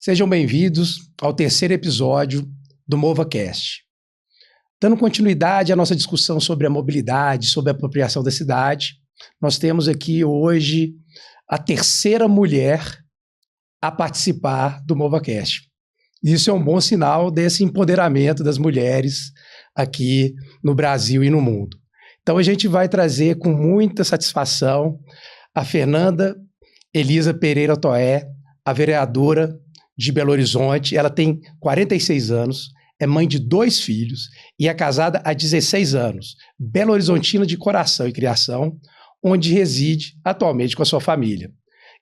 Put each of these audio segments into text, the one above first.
Sejam bem-vindos ao terceiro episódio do MovaCast. Dando continuidade à nossa discussão sobre a mobilidade, sobre a apropriação da cidade, nós temos aqui hoje a terceira mulher a participar do MovaCast. Isso é um bom sinal desse empoderamento das mulheres aqui no Brasil e no mundo. Então a gente vai trazer com muita satisfação a Fernanda Elisa Pereira Toé, a vereadora de Belo Horizonte. Ela tem 46 anos, é mãe de 2 filhos e é casada há 16 anos, Belo Horizontina de coração e criação, onde reside atualmente com a sua família.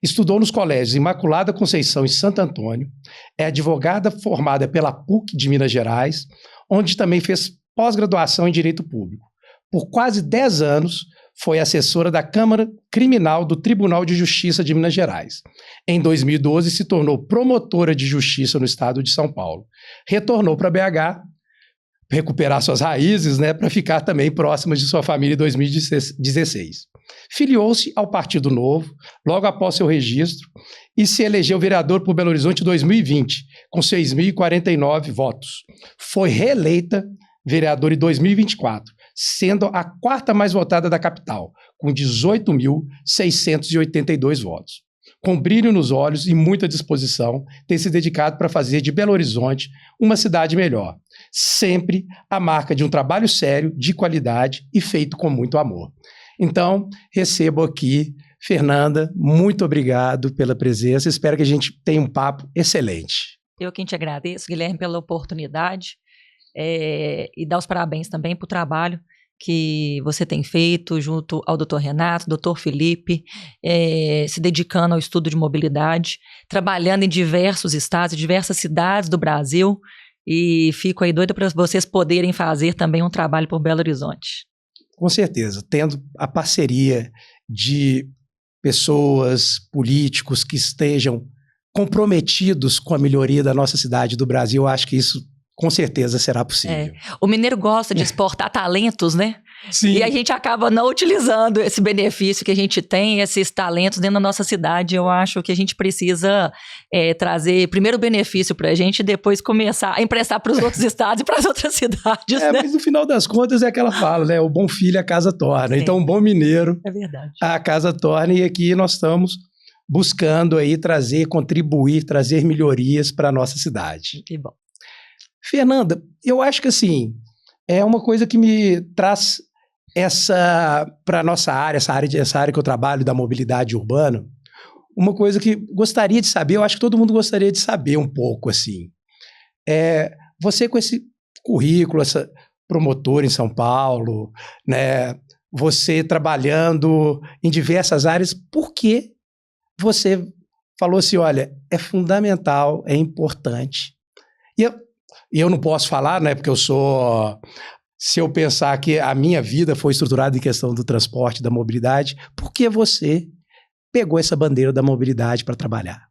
Estudou nos colégios Imaculada Conceição e Santo Antônio, é advogada formada pela PUC de Minas Gerais, onde também fez pós-graduação em Direito Público. Por quase 10 anos, foi assessora da Câmara Criminal do Tribunal de Justiça de Minas Gerais. Em 2012, se tornou promotora de justiça no estado de São Paulo. Retornou para BH, recuperar suas raízes, para ficar também próxima de sua família em 2016. Filiou-se ao Partido Novo, logo após seu registro, e se elegeu vereador por Belo Horizonte em 2020, com 6.049 votos. Foi reeleita vereadora em 2024, sendo a 4ª mais votada da capital, com 18.682 votos. Com brilho nos olhos e muita disposição, tem se dedicado para fazer de Belo Horizonte uma cidade melhor. Sempre a marca de um trabalho sério, de qualidade e feito com muito amor. Então, recebo aqui, Fernanda, muito obrigado pela presença. Espero que a gente tenha um papo excelente. Eu quem te agradeço, Guilherme, pela oportunidade e dar os parabéns também para o trabalho que você tem feito junto ao Dr. Renato, Dr. Felipe, se dedicando ao estudo de mobilidade, trabalhando em diversos estados, diversas cidades do Brasil, e fico aí doida para vocês poderem fazer também um trabalho por Belo Horizonte. Com certeza, tendo a parceria de pessoas, políticos que estejam comprometidos com a melhoria da nossa cidade, do Brasil, eu acho que isso com certeza será possível. O mineiro gosta de exportar talentos, né? Sim. E a gente acaba não utilizando esse benefício que a gente tem, esses talentos dentro da nossa cidade. Eu acho que a gente precisa trazer primeiro o benefício para a gente e depois começar a emprestar para os outros estados e para as outras cidades. Né? Mas no final das contas é que ela fala, né? O bom filho a casa torna. Sim. Então, um bom mineiro a casa torna. E aqui nós estamos buscando aí contribuir, trazer melhorias para a nossa cidade. Que bom. Fernanda, eu acho que assim, é uma coisa que me traz para a nossa área, essa área que eu trabalho da mobilidade urbana, uma coisa que gostaria de saber, eu acho que todo mundo gostaria de saber um pouco, assim. Você com esse currículo, essa promotora em São Paulo, né, você trabalhando em diversas áreas, por que você falou assim, olha, é fundamental, é importante. E eu não posso falar, né, porque se eu pensar que a minha vida foi estruturada em questão do transporte, da mobilidade, por que você pegou essa bandeira da mobilidade para trabalhar?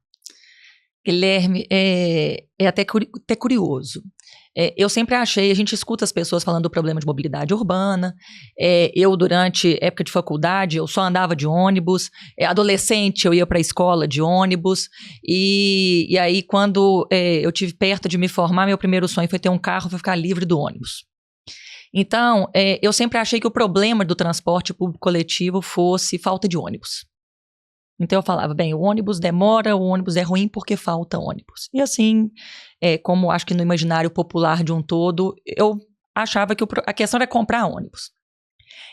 Guilherme, é até curioso. Eu sempre achei, a gente escuta as pessoas falando do problema de mobilidade urbana. Eu, durante época de faculdade, eu só andava de ônibus. Adolescente, eu ia para a escola de ônibus. E aí, quando eu tive perto de me formar, meu primeiro sonho foi ter um carro para ficar livre do ônibus. Então, eu sempre achei que o problema do transporte público coletivo fosse falta de ônibus. Então eu falava, bem, o ônibus demora, o ônibus é ruim porque falta ônibus. E assim, como acho que no imaginário popular de um todo, eu achava que a questão era comprar ônibus.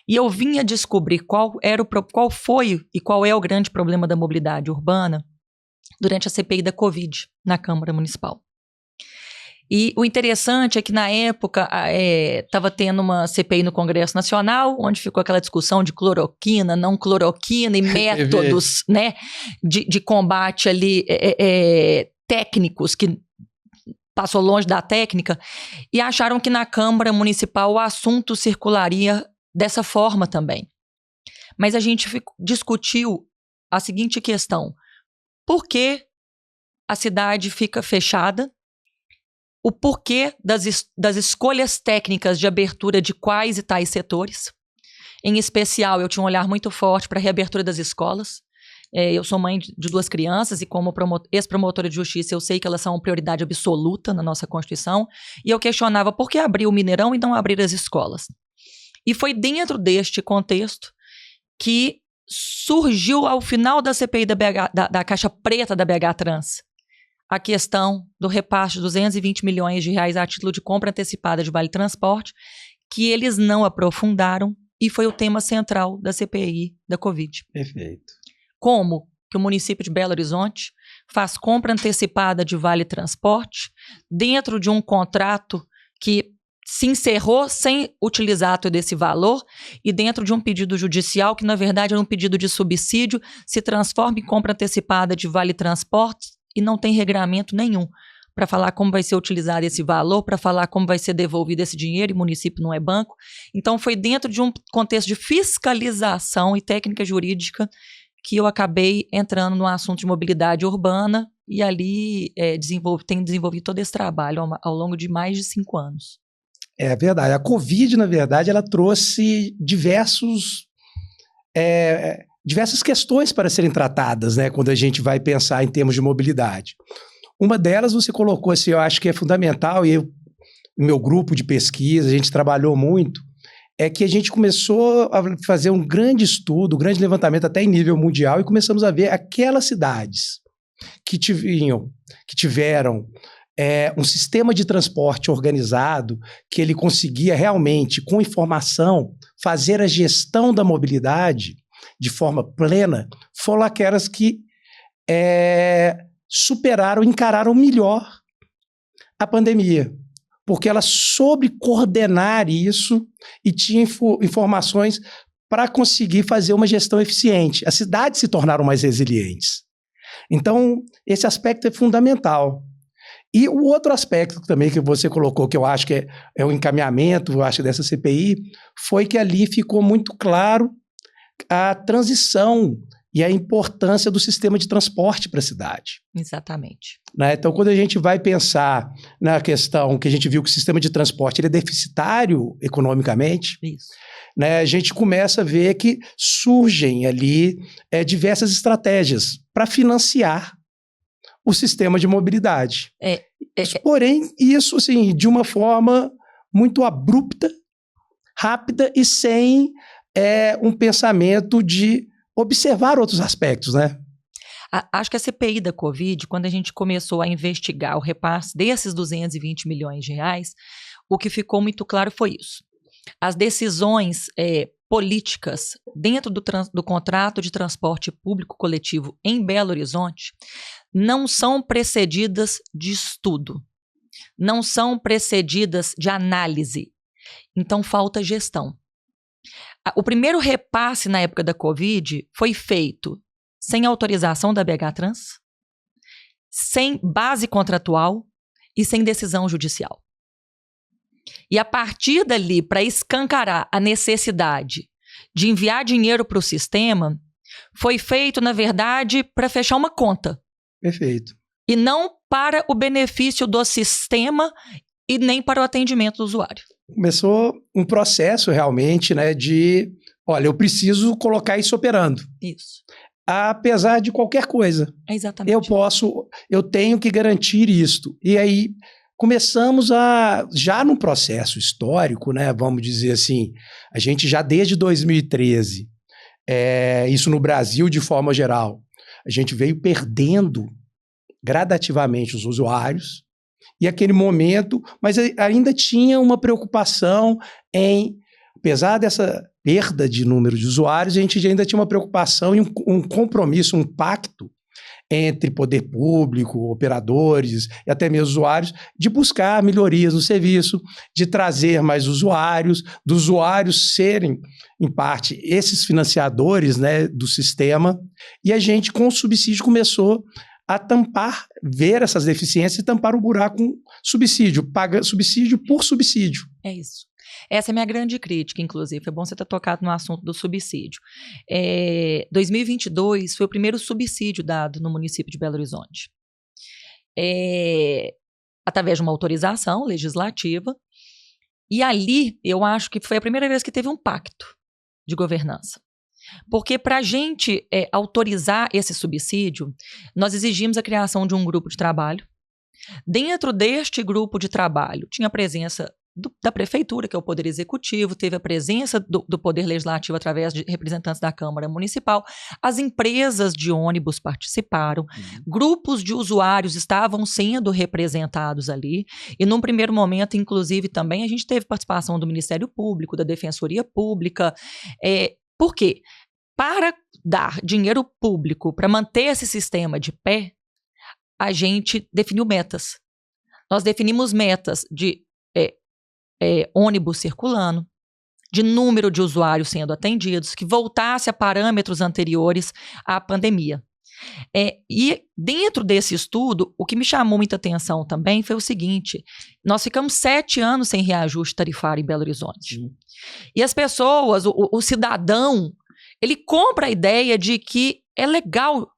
E eu vinha descobrir qual foi e qual é o grande problema da mobilidade urbana durante a CPI da Covid na Câmara Municipal. E o interessante é que, na época, estava tendo uma CPI no Congresso Nacional, onde ficou aquela discussão de cloroquina, não cloroquina e métodos né, de combate ali técnicos, que passou longe da técnica, e acharam que na Câmara Municipal o assunto circularia dessa forma também. Mas a gente discutiu a seguinte questão: por que a cidade fica fechada? O porquê das escolhas técnicas de abertura de quais e tais setores. Em especial, eu tinha um olhar muito forte para a reabertura das escolas. Eu sou mãe de 2 crianças e como ex-promotora de justiça, eu sei que elas são prioridade absoluta na nossa Constituição. E eu questionava por que abrir o Mineirão e não abrir as escolas. E foi dentro deste contexto que surgiu ao final da CPI da Caixa Preta da BH Trans a questão do repasse de 220 milhões de reais a título de compra antecipada de Vale Transporte, que eles não aprofundaram e foi o tema central da CPI da Covid. Perfeito. Como que o município de Belo Horizonte faz compra antecipada de Vale Transporte dentro de um contrato que se encerrou sem utilizar todo esse valor e dentro de um pedido judicial que, na verdade, era um pedido de subsídio, se transforma em compra antecipada de Vale Transporte e não tem regramento nenhum para falar como vai ser utilizado esse valor, para falar como vai ser devolvido esse dinheiro, e o município não é banco. Então, foi dentro de um contexto de fiscalização e técnica jurídica que eu acabei entrando no assunto de mobilidade urbana e ali tenho desenvolvido todo esse trabalho ao longo de mais de 5 anos. É verdade. A Covid, na verdade, ela trouxe diversas questões para serem tratadas, né, quando a gente vai pensar em termos de mobilidade. Uma delas você colocou assim, eu acho que é fundamental, e meu grupo de pesquisa, a gente trabalhou muito, é que a gente começou a fazer um grande estudo, um grande levantamento até em nível mundial, e começamos a ver aquelas cidades que tiveram um sistema de transporte organizado, que ele conseguia realmente, com informação, fazer a gestão da mobilidade de forma plena, foram aquelas que superaram, encararam melhor a pandemia, porque elas soube coordenar isso e tinha informações para conseguir fazer uma gestão eficiente. As cidades se tornaram mais resilientes. Então, esse aspecto é fundamental. E o outro aspecto também que você colocou, que eu acho que é o encaminhamento, eu acho, dessa CPI, foi que ali ficou muito claro a transição e a importância do sistema de transporte para a cidade. Exatamente. Né? Então, quando a gente vai pensar na questão que a gente viu que o sistema de transporte ele é deficitário economicamente, isso, né, a gente começa a ver que surgem ali diversas estratégias para financiar o sistema de mobilidade. Porém, isso assim, de uma forma muito abrupta, rápida e sem um pensamento de observar outros aspectos, né? Acho que a CPI da Covid, quando a gente começou a investigar o repasse desses 220 milhões de reais, o que ficou muito claro foi isso. As decisões políticas dentro do contrato de transporte público coletivo em Belo Horizonte não são precedidas de estudo, não são precedidas de análise. Então, falta gestão. O primeiro repasse na época da Covid foi feito sem autorização da BH Trans, sem base contratual e sem decisão judicial. E a partir dali, para escancarar a necessidade de enviar dinheiro para o sistema, foi feito, na verdade, para fechar uma conta. Perfeito. E não para o benefício do sistema e nem para o atendimento do usuário. Começou um processo realmente, né, de, olha, eu preciso colocar isso operando. Isso. Apesar de qualquer coisa. Exatamente. Eu tenho que garantir isto. E aí começamos já num processo histórico, né, vamos dizer assim, a gente já desde 2013, isso no Brasil de forma geral, a gente veio perdendo gradativamente os usuários, e aquele momento, mas ainda tinha uma preocupação apesar dessa perda de número de usuários, a gente ainda tinha uma preocupação e um compromisso, um pacto entre poder público, operadores e até mesmo usuários, de buscar melhorias no serviço, de trazer mais usuários, dos usuários serem, em parte, esses financiadores, né, do sistema, e a gente, com o subsídio, começou a ver essas deficiências e tampar o buraco com subsídio, paga subsídio por subsídio. É isso. Essa é a minha grande crítica, inclusive. É bom você ter tocado no assunto do subsídio. 2022 foi o primeiro subsídio dado no município de Belo Horizonte. Através de uma autorização legislativa. E ali, eu acho que foi a primeira vez que teve um pacto de governança. Porque para a gente autorizar esse subsídio, nós exigimos a criação de um grupo de trabalho. Dentro deste grupo de trabalho, tinha a presença da prefeitura, que é o poder executivo, teve a presença do poder legislativo através de representantes da Câmara Municipal, as empresas de ônibus participaram, grupos de usuários estavam sendo representados ali, e num primeiro momento, inclusive, também a gente teve participação do Ministério Público, da Defensoria Pública. Por quê? Para dar dinheiro público para manter esse sistema de pé, a gente definiu metas. Nós definimos metas de ônibus circulando, de número de usuários sendo atendidos, que voltasse a parâmetros anteriores à pandemia. E dentro desse estudo, o que me chamou muita atenção também foi o seguinte: nós ficamos 7 anos sem reajuste tarifário em Belo Horizonte. E as pessoas, o cidadão, ele compra a ideia de que é legal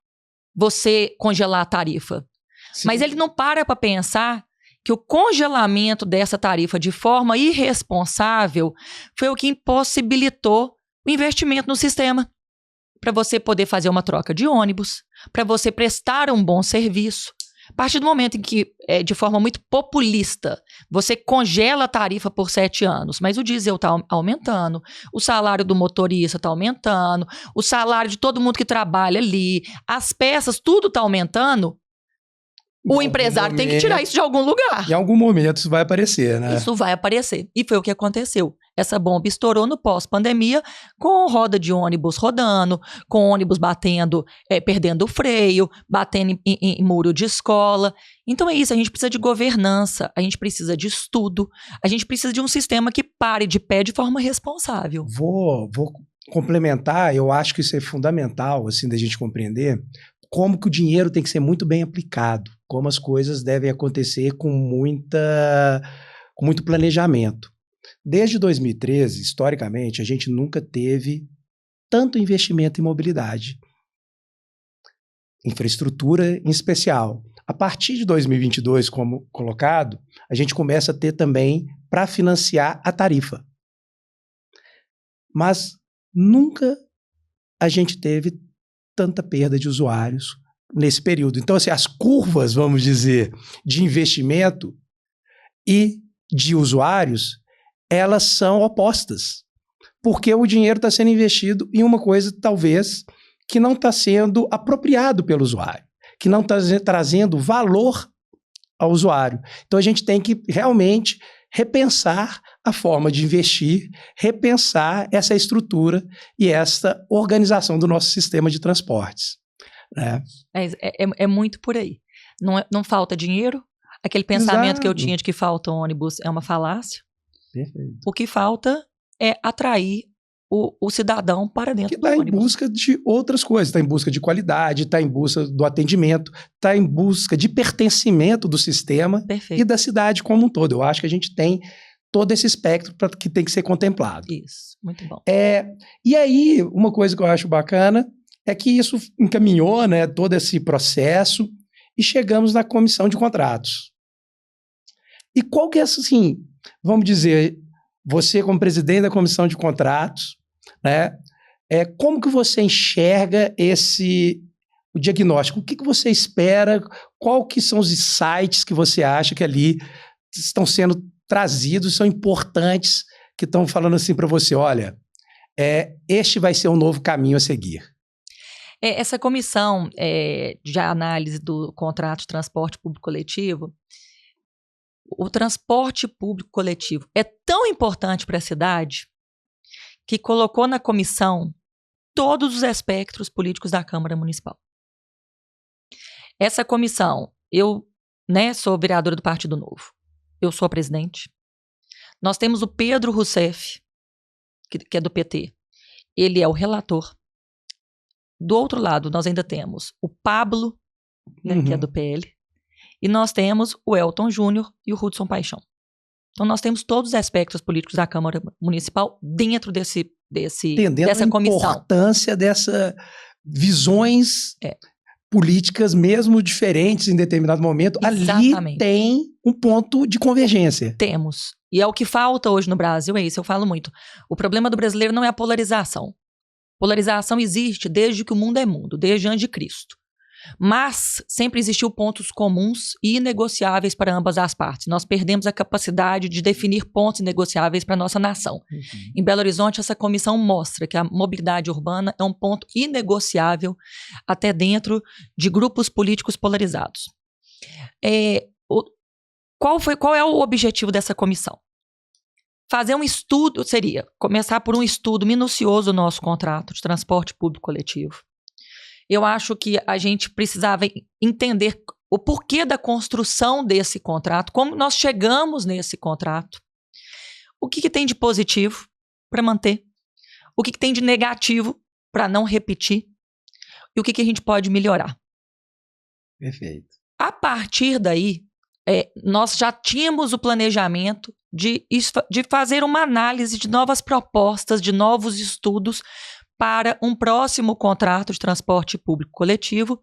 você congelar a tarifa. Sim. Mas ele não para pensar que o congelamento dessa tarifa de forma irresponsável foi o que impossibilitou o investimento no sistema. Para você poder fazer uma troca de ônibus, para você prestar um bom serviço. A partir do momento em que, de forma muito populista, você congela a tarifa por 7 anos, mas o diesel está aumentando, o salário do motorista está aumentando, o salário de todo mundo que trabalha ali, as peças, tudo está aumentando, o empresário tem que tirar isso de algum lugar. Em algum momento isso vai aparecer, né? Isso vai aparecer. E foi o que aconteceu. Essa bomba estourou no pós-pandemia, com roda de ônibus rodando, com ônibus batendo, perdendo o freio, batendo em muro de escola. Então é isso, a gente precisa de governança, a gente precisa de estudo, a gente precisa de um sistema que pare de pé de forma responsável. Vou complementar, eu acho que isso é fundamental, assim, da gente compreender como que o dinheiro tem que ser muito bem aplicado, como as coisas devem acontecer com muito planejamento. Desde 2013, historicamente, a gente nunca teve tanto investimento em mobilidade. Infraestrutura em especial. A partir de 2022, como colocado, a gente começa a ter também para financiar a tarifa. Mas nunca a gente teve tanta perda de usuários nesse período. Então, assim, as curvas, vamos dizer, de investimento e de usuários, elas são opostas, porque o dinheiro está sendo investido em uma coisa, talvez, que não está sendo apropriado pelo usuário, que não está trazendo valor ao usuário. Então, a gente tem que realmente repensar a forma de investir, repensar essa estrutura e essa organização do nosso sistema de transportes. Né? É muito por aí. Não falta dinheiro. Aquele pensamento Exato. Que eu tinha de que falta ônibus é uma falácia. Perfeito. O que falta é atrair o cidadão para dentro do ônibus. Que está em busca de outras coisas, está em busca de qualidade, está em busca do atendimento, está em busca de pertencimento do sistema. Perfeito. E da cidade como um todo. Eu acho que a gente tem todo esse espectro que tem que ser contemplado. Isso, muito bom. E aí, uma coisa que eu acho bacana é que isso encaminhou, né, todo esse processo e chegamos na comissão de contratos. E qual que é, assim, vamos dizer, você como presidente da comissão de contratos, né, como que você enxerga o diagnóstico? O que você espera? Qual que são os insights que você acha que ali estão sendo trazidos, são importantes, que estão falando assim para você, olha, este vai ser um novo caminho a seguir? Essa comissão de análise do contrato de transporte público coletivo, o transporte público coletivo é tão importante para a cidade que colocou na comissão todos os espectros políticos da Câmara Municipal. Essa comissão, eu sou vereadora do Partido Novo, eu sou a presidente. Nós temos o Pedro Rousseff, que é do PT, ele é o relator. Do outro lado, nós ainda temos o Pablo, que é do PL, e nós temos o Elton Júnior e o Hudson Paixão. Então, nós temos todos os aspectos políticos da Câmara Municipal dentro dessa comissão. A importância dessas visões políticas, mesmo diferentes em determinado momento. Exatamente. Ali tem um ponto de convergência. Temos. E é o que falta hoje no Brasil, é isso, eu falo muito. O problema do brasileiro não é a polarização. Polarização existe desde que o mundo é mundo, desde antes de Cristo. Mas sempre existiu pontos comuns e inegociáveis para ambas as partes. Nós perdemos a capacidade de definir pontos inegociáveis para a nossa nação. Em Belo Horizonte, essa comissão mostra que a mobilidade urbana é um ponto inegociável até dentro de grupos políticos polarizados. Qual é o objetivo dessa comissão? Fazer um estudo, seria começar por um estudo minucioso do nosso contrato de transporte público coletivo. Eu acho que a gente precisava entender o porquê da construção desse contrato, como nós chegamos nesse contrato, o que tem de positivo para manter, o que tem de negativo para não repetir e o que a gente pode melhorar. Perfeito. A partir daí, nós já tínhamos o planejamento de fazer uma análise de novas propostas, de novos estudos para um próximo contrato de transporte público coletivo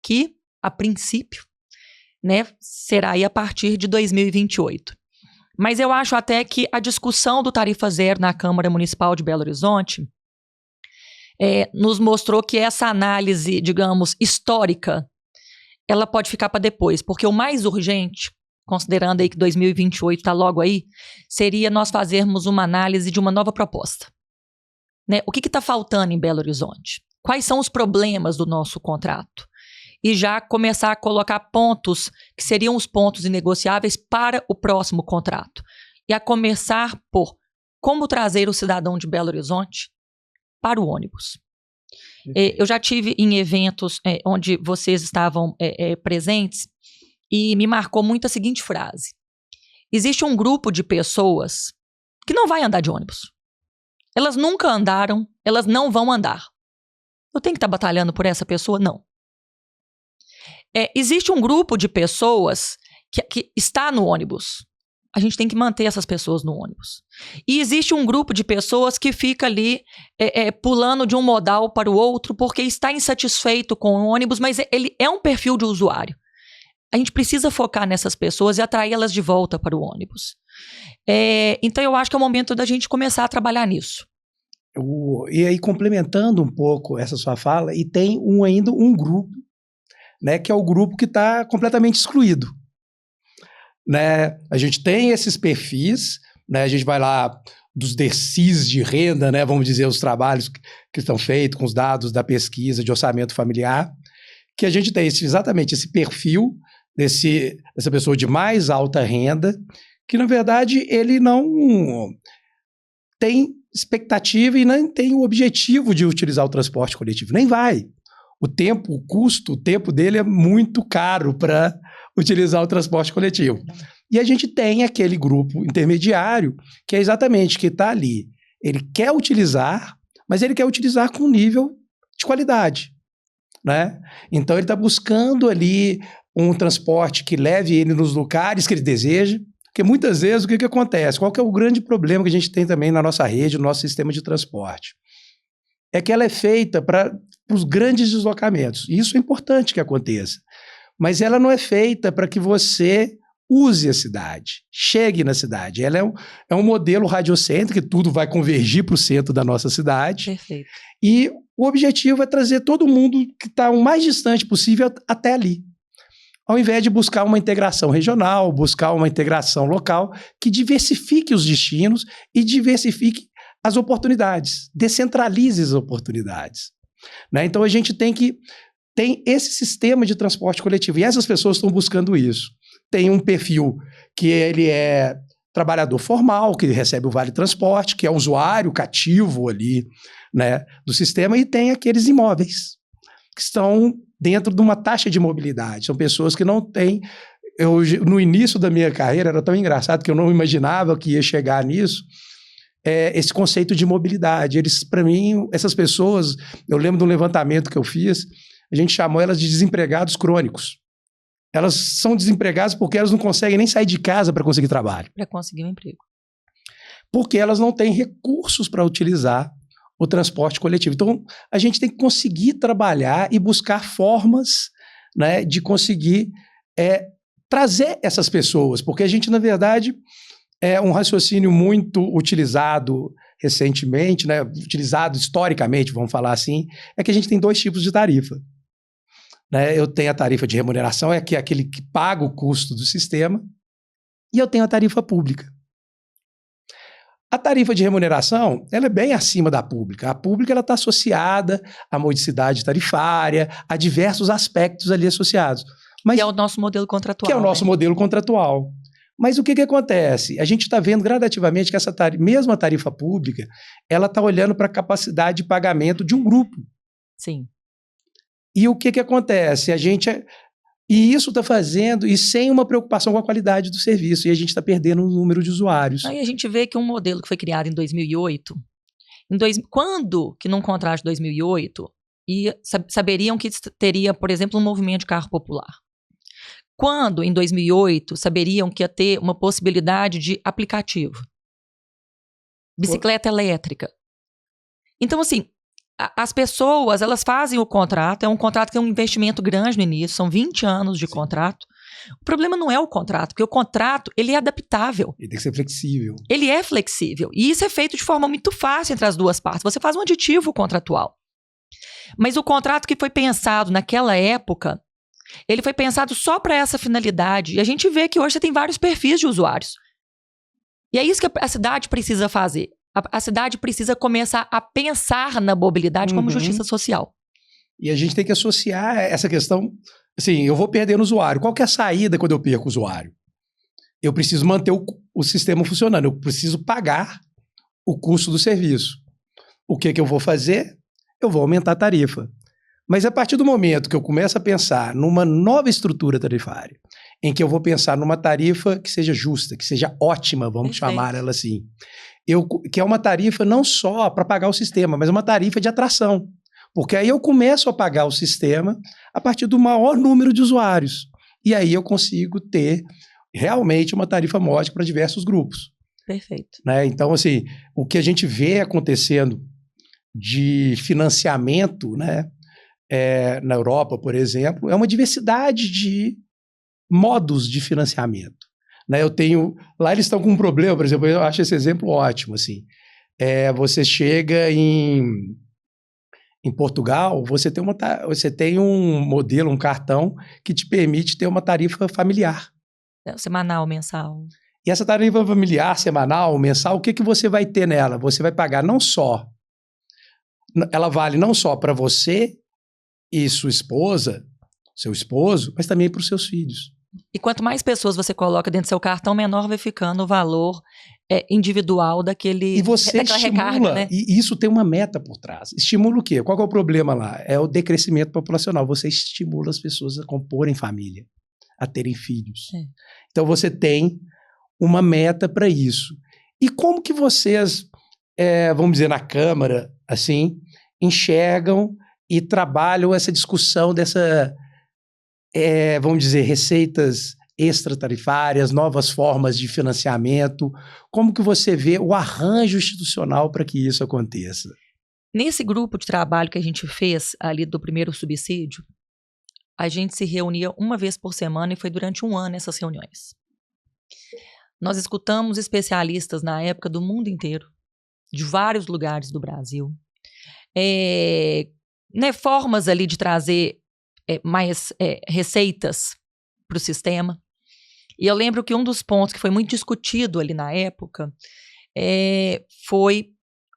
que, a princípio, né, será aí a partir de 2028. Mas eu acho até que a discussão do Tarifa Zero na Câmara Municipal de Belo Horizonte nos mostrou que essa análise, digamos, histórica, ela pode ficar para depois, porque o mais urgente, considerando aí que 2028 está logo aí, seria nós fazermos uma análise de uma nova proposta. Né? O que está faltando em Belo Horizonte? Quais são os problemas do nosso contrato? E já começar a colocar pontos que seriam os pontos inegociáveis para o próximo contrato. E a começar por como trazer o cidadão de Belo Horizonte para o ônibus. Eu já tive em eventos onde vocês estavam presentes e me marcou muito a seguinte frase. Existe um grupo de pessoas que não vai andar de ônibus. Elas nunca andaram, elas não vão andar. Eu tenho que estar batalhando por essa pessoa? Não. Existe um grupo de pessoas que está no ônibus. A gente tem que manter essas pessoas no ônibus. E existe um grupo de pessoas que fica ali pulando de um modal para o outro porque está insatisfeito com o ônibus, mas ele é um perfil de usuário. A gente precisa focar nessas pessoas e atraí-las de volta para o ônibus. Então eu acho que é o momento da gente começar a trabalhar nisso. E aí, complementando um pouco essa sua fala, e tem ainda um grupo, né, que é o grupo que está completamente excluído. Né? A gente tem esses perfis, né? A gente vai lá dos DECIS de renda, né? Vamos dizer, os trabalhos que estão feitos com os dados da pesquisa de orçamento familiar, que a gente tem exatamente esse perfil dessa pessoa de mais alta renda, que, na verdade, ele não tem expectativa e nem tem o objetivo de utilizar o transporte coletivo. Nem vai. O tempo dele é muito caro para utilizar o transporte coletivo. E a gente tem aquele grupo intermediário que é exatamente que está ali. Ele quer utilizar, mas ele quer utilizar com nível de qualidade. Né? Então ele está buscando ali um transporte que leve ele nos lugares que ele deseja, porque muitas vezes o que acontece? Qual que é o grande problema que a gente tem também na nossa rede, no nosso sistema de transporte? É que ela é feita para os grandes deslocamentos. E isso é importante que aconteça. Mas ela não é feita para que você use a cidade, chegue na cidade. Ela é um modelo radiocêntrico, que tudo vai convergir para o centro da nossa cidade. Perfeito. E o objetivo é trazer todo mundo que está o mais distante possível até ali. Ao invés de buscar uma integração regional, buscar uma integração local, que diversifique os destinos e diversifique as oportunidades, descentralize as oportunidades. Né? Então a gente tem esse sistema de transporte coletivo, e essas pessoas estão buscando isso. Tem um perfil que ele é trabalhador formal, que recebe o Vale Transporte, que é usuário cativo ali, né, do sistema, e tem aqueles imóveis, que estão dentro de uma taxa de mobilidade. São pessoas que não têm... no início da minha carreira, era tão engraçado que eu não imaginava que ia chegar nisso, esse conceito de mobilidade. Para mim, essas pessoas, eu lembro de um levantamento que eu fiz, a gente chamou elas de desempregados crônicos. Elas são desempregadas porque elas não conseguem nem sair de casa para conseguir trabalho. Para conseguir um emprego. Porque elas não têm recursos para utilizar o transporte coletivo. Então, a gente tem que conseguir trabalhar e buscar formas, né, de conseguir trazer essas pessoas, porque a gente, na verdade, é um raciocínio muito utilizado recentemente, né, utilizado historicamente, vamos falar assim, é que a gente tem 2 tipos de tarifa. Né? Eu tenho a tarifa de remuneração, que é aquele que paga o custo do sistema, e eu tenho a tarifa pública. A tarifa de remuneração, ela é bem acima da pública. A pública está associada à modicidade tarifária, a diversos aspectos ali associados. Mas, que é o nosso modelo contratual. Que é o nosso modelo contratual. Mas o que acontece? A gente está vendo gradativamente que essa mesma tarifa pública, ela está olhando para a capacidade de pagamento de um grupo. Sim. E o que acontece? E isso está fazendo, e sem uma preocupação com a qualidade do serviço, e a gente está perdendo um número de usuários. Aí a gente vê que um modelo que foi criado em 2008, quando que num contrato de 2008, saberiam que teria, por exemplo, um movimento de carro popular? Quando, em 2008, saberiam que ia ter uma possibilidade de aplicativo? Bicicleta elétrica. Então, assim, as pessoas, elas fazem o contrato, é um contrato que tem um investimento grande no início, são 20 anos de contrato. O problema não é o contrato, porque o contrato, ele é adaptável. Ele tem que ser flexível. Ele é flexível. E isso é feito de forma muito fácil entre as duas partes. Você faz um aditivo contratual. Mas o contrato que foi pensado naquela época, ele foi pensado só para essa finalidade. E a gente vê que hoje você tem vários perfis de usuários. E é isso que a cidade precisa fazer. A cidade precisa começar a pensar na mobilidade como justiça social. E a gente tem que associar essa questão. Assim, eu vou perdendo o usuário. Qual que é a saída quando eu perco o usuário? Eu preciso manter o sistema funcionando. Eu preciso pagar o custo do serviço. O que eu vou fazer? Eu vou aumentar a tarifa. Mas a partir do momento que eu começo a pensar numa nova estrutura tarifária, em que eu vou pensar numa tarifa que seja justa, que seja ótima, vamos chamar ela assim, que é uma tarifa não só para pagar o sistema, mas uma tarifa de atração. Porque aí eu começo a pagar o sistema a partir do maior número de usuários. E aí eu consigo ter realmente uma tarifa módica para diversos grupos. Perfeito. Né? Então, assim, o que a gente vê acontecendo de financiamento, né, na Europa, por exemplo, é uma diversidade de modos de financiamento. Né? Lá eles estão com um problema, por exemplo, eu acho esse exemplo ótimo. Assim. Você chega em Portugal, você tem um modelo, um cartão que te permite ter uma tarifa familiar. Semanal, mensal. E essa tarifa familiar, semanal, mensal, o que você vai ter nela? Você vai pagar ela vale não só para você e sua esposa, seu esposo, mas também para os seus filhos. E quanto mais pessoas você coloca dentro do seu cartão, menor vai ficando o valor individual daquela estimula, recarga, né? E isso tem uma meta por trás. Estimula o quê? Qual que é o problema lá? É o decrescimento populacional. Você estimula as pessoas a comporem família, a terem filhos. Então você tem uma meta para isso. E como que vocês, vamos dizer, na Câmara, assim, enxergam e trabalham essa discussão dessa, vamos dizer, receitas extratarifárias, novas formas de financiamento? Como que você vê o arranjo institucional para que isso aconteça? Nesse grupo de trabalho que a gente fez ali do primeiro subsídio, a gente se reunia uma vez por semana e foi durante um ano essas reuniões. Nós escutamos especialistas na época do mundo inteiro, de vários lugares do Brasil, formas ali de trazer mais receitas para o sistema. E eu lembro que um dos pontos que foi muito discutido ali na época foi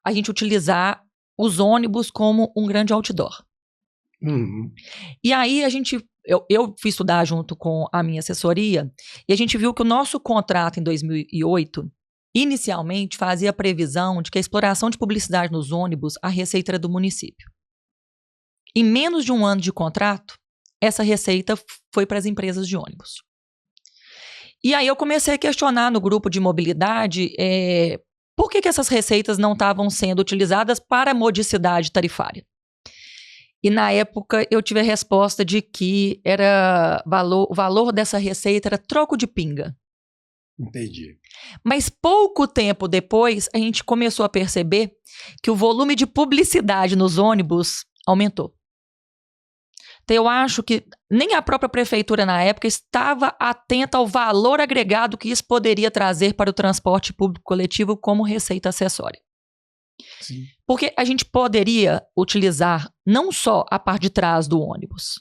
a gente utilizar os ônibus como um grande outdoor. Uhum. E aí eu fui estudar junto com a minha assessoria e a gente viu que o nosso contrato em 2008 inicialmente fazia a previsão de que a exploração de publicidade nos ônibus, a receita era do município. Em menos de um ano de contrato, essa receita foi para as empresas de ônibus. E aí eu comecei a questionar no grupo de mobilidade por que essas receitas não estavam sendo utilizadas para a modicidade tarifária. E na época eu tive a resposta de que o valor dessa receita era troco de pinga. Entendi. Mas pouco tempo depois, a gente começou a perceber que o volume de publicidade nos ônibus aumentou. Então, eu acho que nem a própria prefeitura, na época, estava atenta ao valor agregado que isso poderia trazer para o transporte público coletivo como receita acessória. Sim. Porque a gente poderia utilizar não só a parte de trás do ônibus.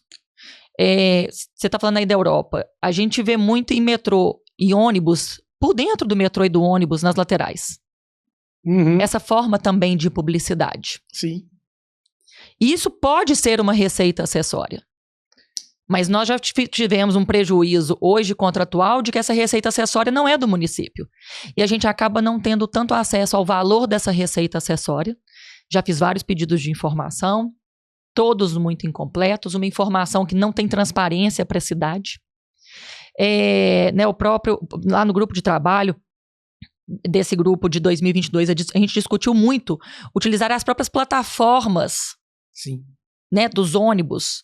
Você está falando aí da Europa. A gente vê muito em metrô e ônibus, por dentro do metrô e do ônibus, nas laterais. Uhum. Essa forma também de publicidade. Sim. E isso pode ser uma receita acessória. Mas nós já tivemos um prejuízo hoje contratual de que essa receita acessória não é do município. E a gente acaba não tendo tanto acesso ao valor dessa receita acessória. Já fiz vários pedidos de informação, todos muito incompletos, uma informação que não tem transparência para a cidade. O próprio, lá no grupo de trabalho, desse grupo de 2022, a gente discutiu muito utilizar as próprias plataformas, sim, dos ônibus,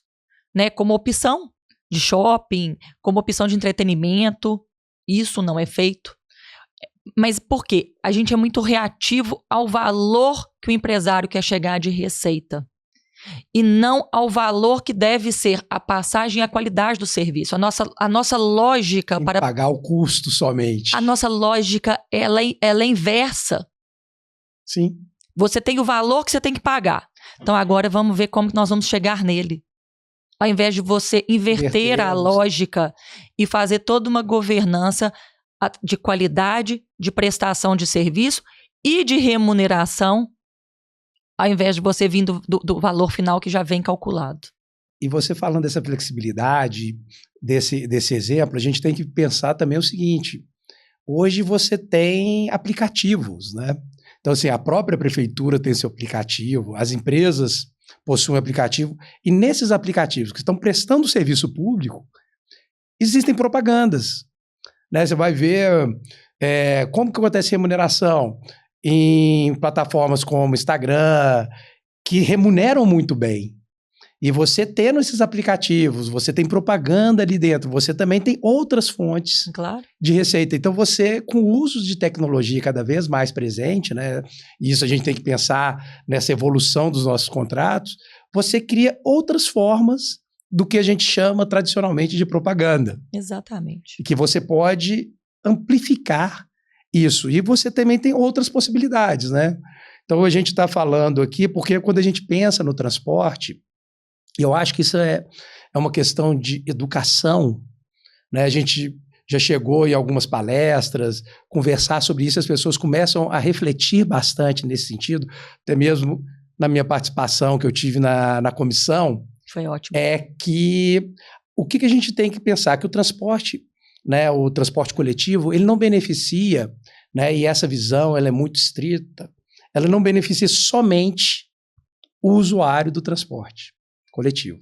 como opção de shopping, como opção de entretenimento. Isso não é feito. Mas por quê? A gente é muito reativo ao valor que o empresário quer chegar de receita. E não ao valor que deve ser a passagem e a qualidade do serviço. A nossa lógica para pagar o custo somente. A nossa lógica, ela é inversa. Sim. Você tem o valor que você tem que pagar. Então agora vamos ver como nós vamos chegar nele. Ao invés de você inverter a lógica e fazer toda uma governança de qualidade, de prestação de serviço e de remuneração, ao invés de você vir do valor final que já vem calculado. E você falando dessa flexibilidade, desse exemplo, a gente tem que pensar também o seguinte: hoje você tem aplicativos, né? Então, assim, a própria prefeitura tem seu aplicativo, as empresas possuem aplicativo, e nesses aplicativos que estão prestando serviço público, existem propagandas, né? Você vai ver como que acontece remuneração em plataformas como Instagram, que remuneram muito bem. E você tendo esses aplicativos, você tem propaganda ali dentro, você também tem outras fontes de receita. Então você, com o uso de tecnologia cada vez mais presente, né, e isso a gente tem que pensar nessa evolução dos nossos contratos, você cria outras formas do que a gente chama tradicionalmente de propaganda. Exatamente. E que você pode amplificar isso. E você também tem outras possibilidades, né? Então a gente está falando aqui, porque quando a gente pensa no transporte, eu acho que isso é uma questão de educação, né? A gente já chegou em algumas palestras, conversar sobre isso, as pessoas começam a refletir bastante nesse sentido, até mesmo na minha participação que eu tive na comissão. Foi ótimo. É que o que a gente tem que pensar? Que o transporte, né, o transporte coletivo, ele não beneficia, né, e essa visão ela é muito estrita, ela não beneficia somente o usuário do transporte coletivo,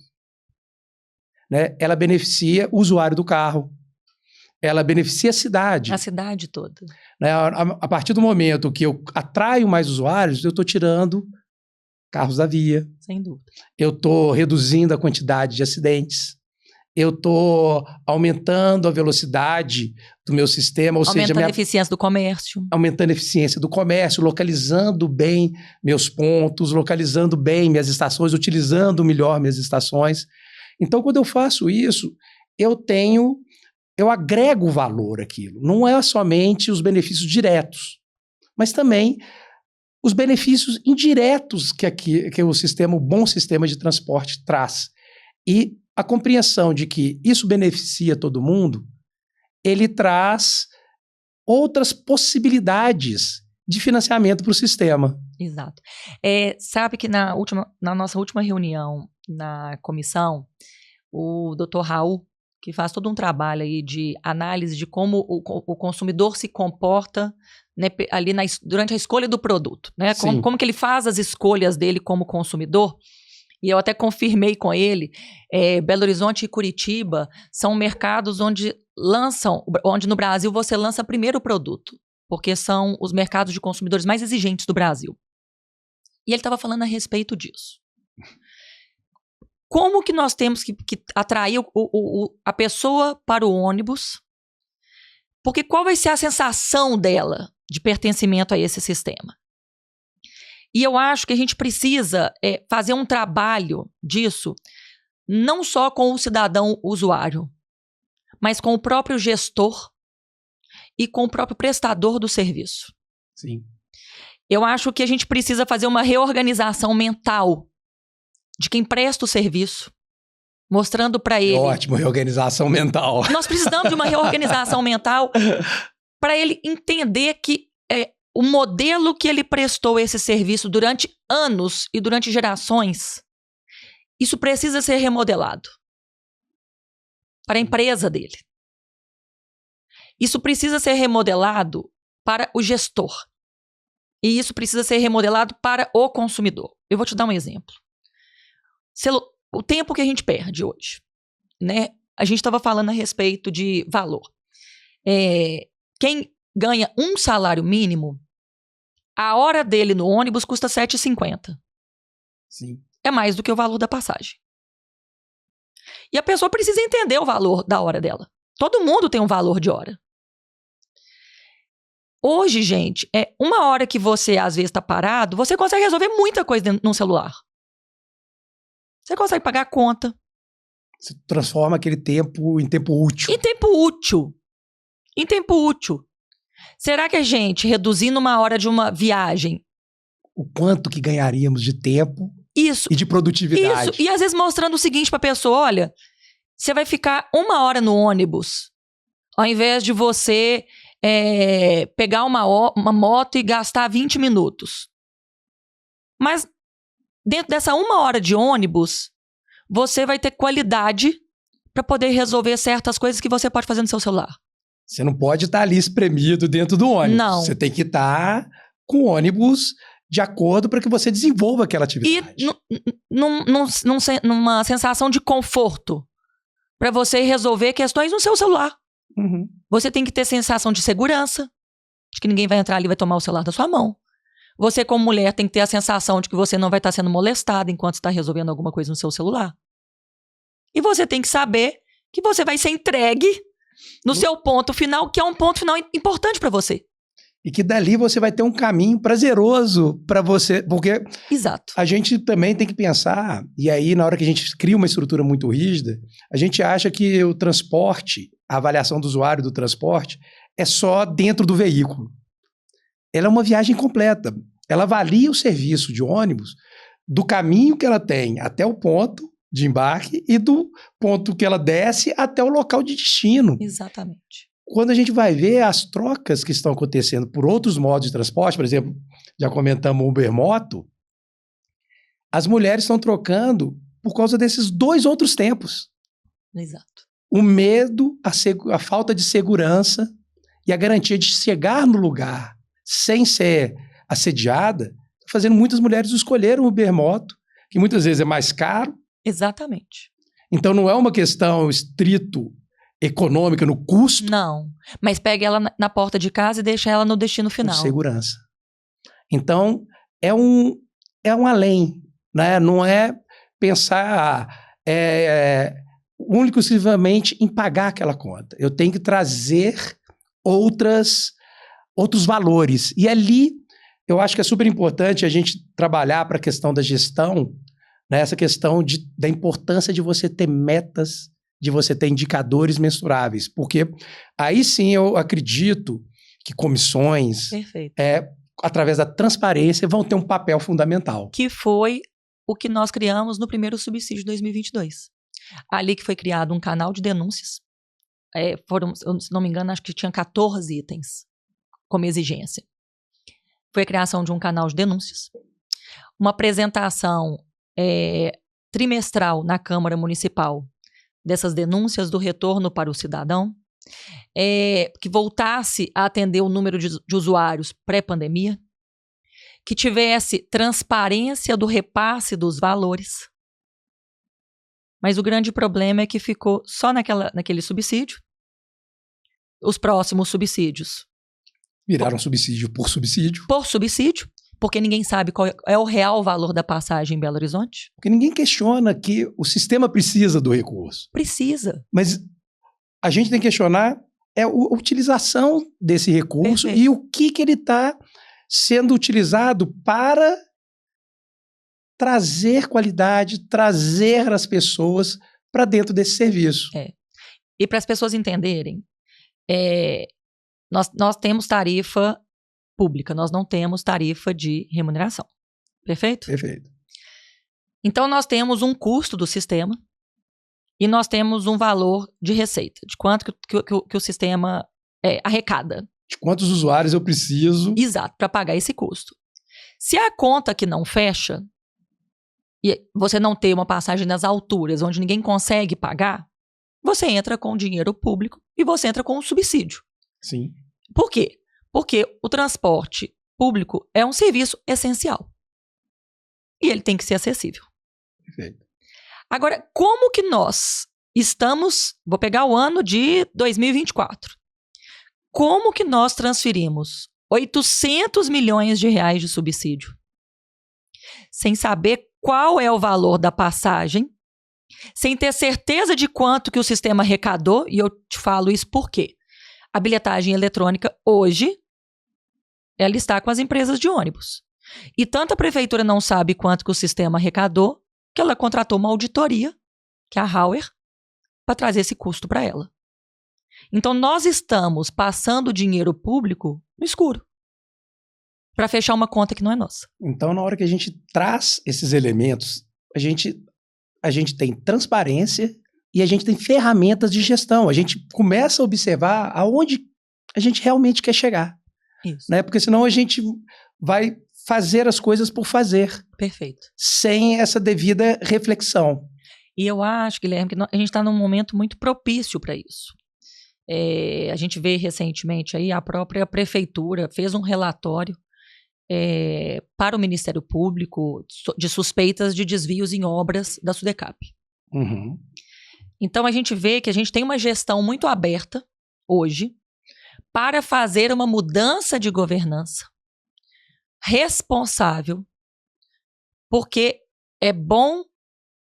né? Ela beneficia o usuário do carro, ela beneficia a cidade. A cidade toda. Né? A partir do momento que eu atraio mais usuários, eu estou tirando carros da via. Sem dúvida. Eu estou reduzindo a quantidade de acidentes. Eu estou aumentando a velocidade do meu sistema, ou seja... Aumentando a eficiência do comércio. Aumentando a eficiência do comércio, localizando bem meus pontos, localizando bem minhas estações, utilizando melhor minhas estações. Então, quando eu faço isso, eu agrego valor àquilo. Não é somente os benefícios diretos, mas também os benefícios indiretos que o bom sistema de transporte traz. E a compreensão de que isso beneficia todo mundo, ele traz outras possibilidades de financiamento para o sistema. Exato. Sabe que na nossa última reunião na comissão, o Dr. Raul, que faz todo um trabalho aí de análise de como o consumidor se comporta, né, ali durante a escolha do produto, né? Como que ele faz as escolhas dele como consumidor. E eu até confirmei com ele, Belo Horizonte e Curitiba são mercados onde no Brasil você lança primeiro o produto, porque são os mercados de consumidores mais exigentes do Brasil. E ele estava falando a respeito disso. Como que nós temos que atrair a pessoa para o ônibus? Porque qual vai ser a sensação dela de pertencimento a esse sistema? E eu acho que a gente precisa fazer um trabalho disso, não só com o cidadão usuário, mas com o próprio gestor e com o próprio prestador do serviço. Sim. Eu acho que a gente precisa fazer uma reorganização mental de quem presta o serviço, mostrando para ele... Ótimo, reorganização mental. Nós precisamos de uma reorganização mental para ele entender que o modelo que ele prestou esse serviço durante anos e durante gerações, isso precisa ser remodelado para a empresa dele. Isso precisa ser remodelado para o gestor. E isso precisa ser remodelado para o consumidor. Eu vou te dar um exemplo. O tempo que a gente perde hoje, né? A gente estava falando a respeito de valor. Quem ganha um salário mínimo, a hora dele no ônibus custa R$ 7,50. Sim. É mais do que o valor da passagem. E a pessoa precisa entender o valor da hora dela. Todo mundo tem um valor de hora. Hoje, gente, uma hora que você às vezes está parado, você consegue resolver muita coisa num celular. Você consegue pagar a conta. Você transforma aquele tempo em tempo útil. Em tempo útil. Em tempo útil. Será que a gente, reduzindo uma hora de uma viagem... O quanto que ganharíamos de tempo isso, e de produtividade. Isso, e às vezes mostrando o seguinte para a pessoa, olha, você vai ficar 1 hora no ônibus, ao invés de você pegar uma moto e gastar 20 minutos. Mas dentro dessa 1 hora de ônibus, você vai ter qualidade para poder resolver certas coisas que você pode fazer no seu celular. Você não pode estar ali espremido dentro do ônibus. Não. Você tem que estar com o ônibus de acordo para que você desenvolva aquela atividade. E numa sensação de conforto para você resolver questões no seu celular. Uhum. Você tem que ter sensação de segurança, de que ninguém vai entrar ali e vai tomar o celular da sua mão. Você, como mulher, tem que ter a sensação de que você não vai estar sendo molestada enquanto está resolvendo alguma coisa no seu celular. E você tem que saber que você vai ser entregue no seu ponto final, que é um ponto final importante para você. E que dali você vai ter um caminho prazeroso para você, porque Exato. A gente também tem que pensar, e aí na hora que a gente cria uma estrutura muito rígida, a gente acha que o transporte, a avaliação do usuário do transporte, é só dentro do veículo. Ela é uma viagem completa. Ela avalia o serviço de ônibus do caminho que ela tem até o ponto de embarque e do ponto que ela desce até o local de destino. Exatamente. Quando a gente vai ver as trocas que estão acontecendo por outros modos de transporte, por exemplo, já comentamos o Uber Moto, as mulheres estão trocando por causa desses 2 outros tempos. Exato. O medo, a falta de segurança e a garantia de chegar no lugar sem ser assediada, fazendo muitas mulheres escolheram o Uber Moto, que muitas vezes é mais caro. Exatamente. Então não é uma questão estrito econômica no custo. Não, mas pega ela na porta de casa e deixa ela no destino final. Com segurança. Então, é um além, né? Não é pensar único e exclusivamente em pagar aquela conta. Eu tenho que trazer outros valores. E ali, eu acho que é super importante a gente trabalhar para a questão da gestão, né? Essa questão da importância de você ter metas, de você ter indicadores mensuráveis, porque aí sim eu acredito que comissões, Perfeito. Através da transparência, vão ter um papel fundamental. Que foi o que nós criamos no primeiro subsídio de 2022. Ali que foi criado um canal de denúncias, se não me engano, acho que tinha 14 itens como exigência. Foi a criação de um canal de denúncias, uma apresentação trimestral na Câmara Municipal dessas denúncias do retorno para o cidadão, que voltasse a atender o número de usuários pré-pandemia, que tivesse transparência do repasse dos valores. Mas o grande problema é que ficou só naquele subsídio. Os próximos subsídios viraram subsídio por subsídio. Por subsídio, porque ninguém sabe qual é o real valor da passagem em Belo Horizonte. Porque ninguém questiona que o sistema precisa do recurso. Precisa. Mas a gente tem que questionar a utilização desse recurso. Perfeito. E o que ele está sendo utilizado para trazer qualidade, trazer as pessoas para dentro desse serviço. E para as pessoas entenderem, nós temos tarifa pública, nós não temos tarifa de remuneração. Perfeito? Perfeito. Então, nós temos um custo do sistema e nós temos um valor de receita, de quanto que o sistema arrecada. De quantos usuários eu preciso. Exato, para pagar esse custo. Se a conta que não fecha, e você não tem uma passagem nas alturas, onde ninguém consegue pagar, você entra com dinheiro público e você entra com um subsídio. Sim. Por quê? Porque o transporte público é um serviço essencial. E ele tem que ser acessível. Perfeito. Agora, como que nós estamos... Vou pegar o ano de 2024. Como que nós transferimos 800 milhões de reais de subsídio sem saber qual é o valor da passagem, sem ter certeza de quanto que o sistema arrecadou? E eu te falo isso por quê? A bilhetagem eletrônica, hoje, ela está com as empresas de ônibus. E tanto a prefeitura não sabe quanto que o sistema arrecadou, que ela contratou uma auditoria, que é a Hauer, para trazer esse custo para ela. Então, nós estamos passando dinheiro público no escuro, para fechar uma conta que não é nossa. Então, na hora que a gente traz esses elementos, a gente tem transparência e a gente tem ferramentas de gestão. A gente começa a observar aonde a gente realmente quer chegar. Isso. Né? Porque senão a gente vai fazer as coisas por fazer. Perfeito. Sem essa devida reflexão. E eu acho, Guilherme, que a gente está num momento muito propício para isso. A gente vê recentemente aí a própria prefeitura fez um relatório para o Ministério Público de suspeitas de desvios em obras da Sudecap. Uhum. Então a gente vê que a gente tem uma gestão muito aberta hoje para fazer uma mudança de governança responsável, porque é bom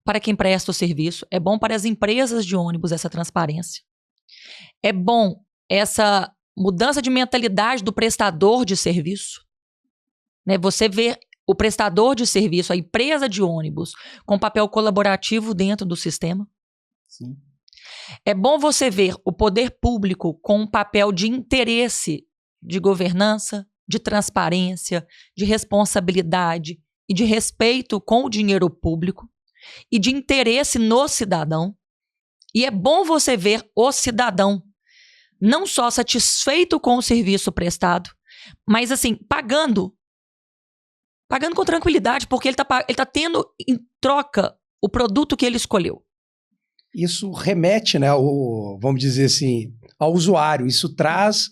para quem presta o serviço, é bom para as empresas de ônibus essa transparência. É bom essa mudança de mentalidade do prestador de serviço. Né? Você vê o prestador de serviço, a empresa de ônibus, com papel colaborativo dentro do sistema. Sim. É bom você ver o poder público com um papel de interesse de governança, de transparência, de responsabilidade e de respeito com o dinheiro público e de interesse no cidadão. E é bom você ver o cidadão não só satisfeito com o serviço prestado, mas assim, pagando com tranquilidade, porque ele tá tendo em troca o produto que ele escolheu. Isso remete, né, vamos dizer assim, ao usuário. Isso traz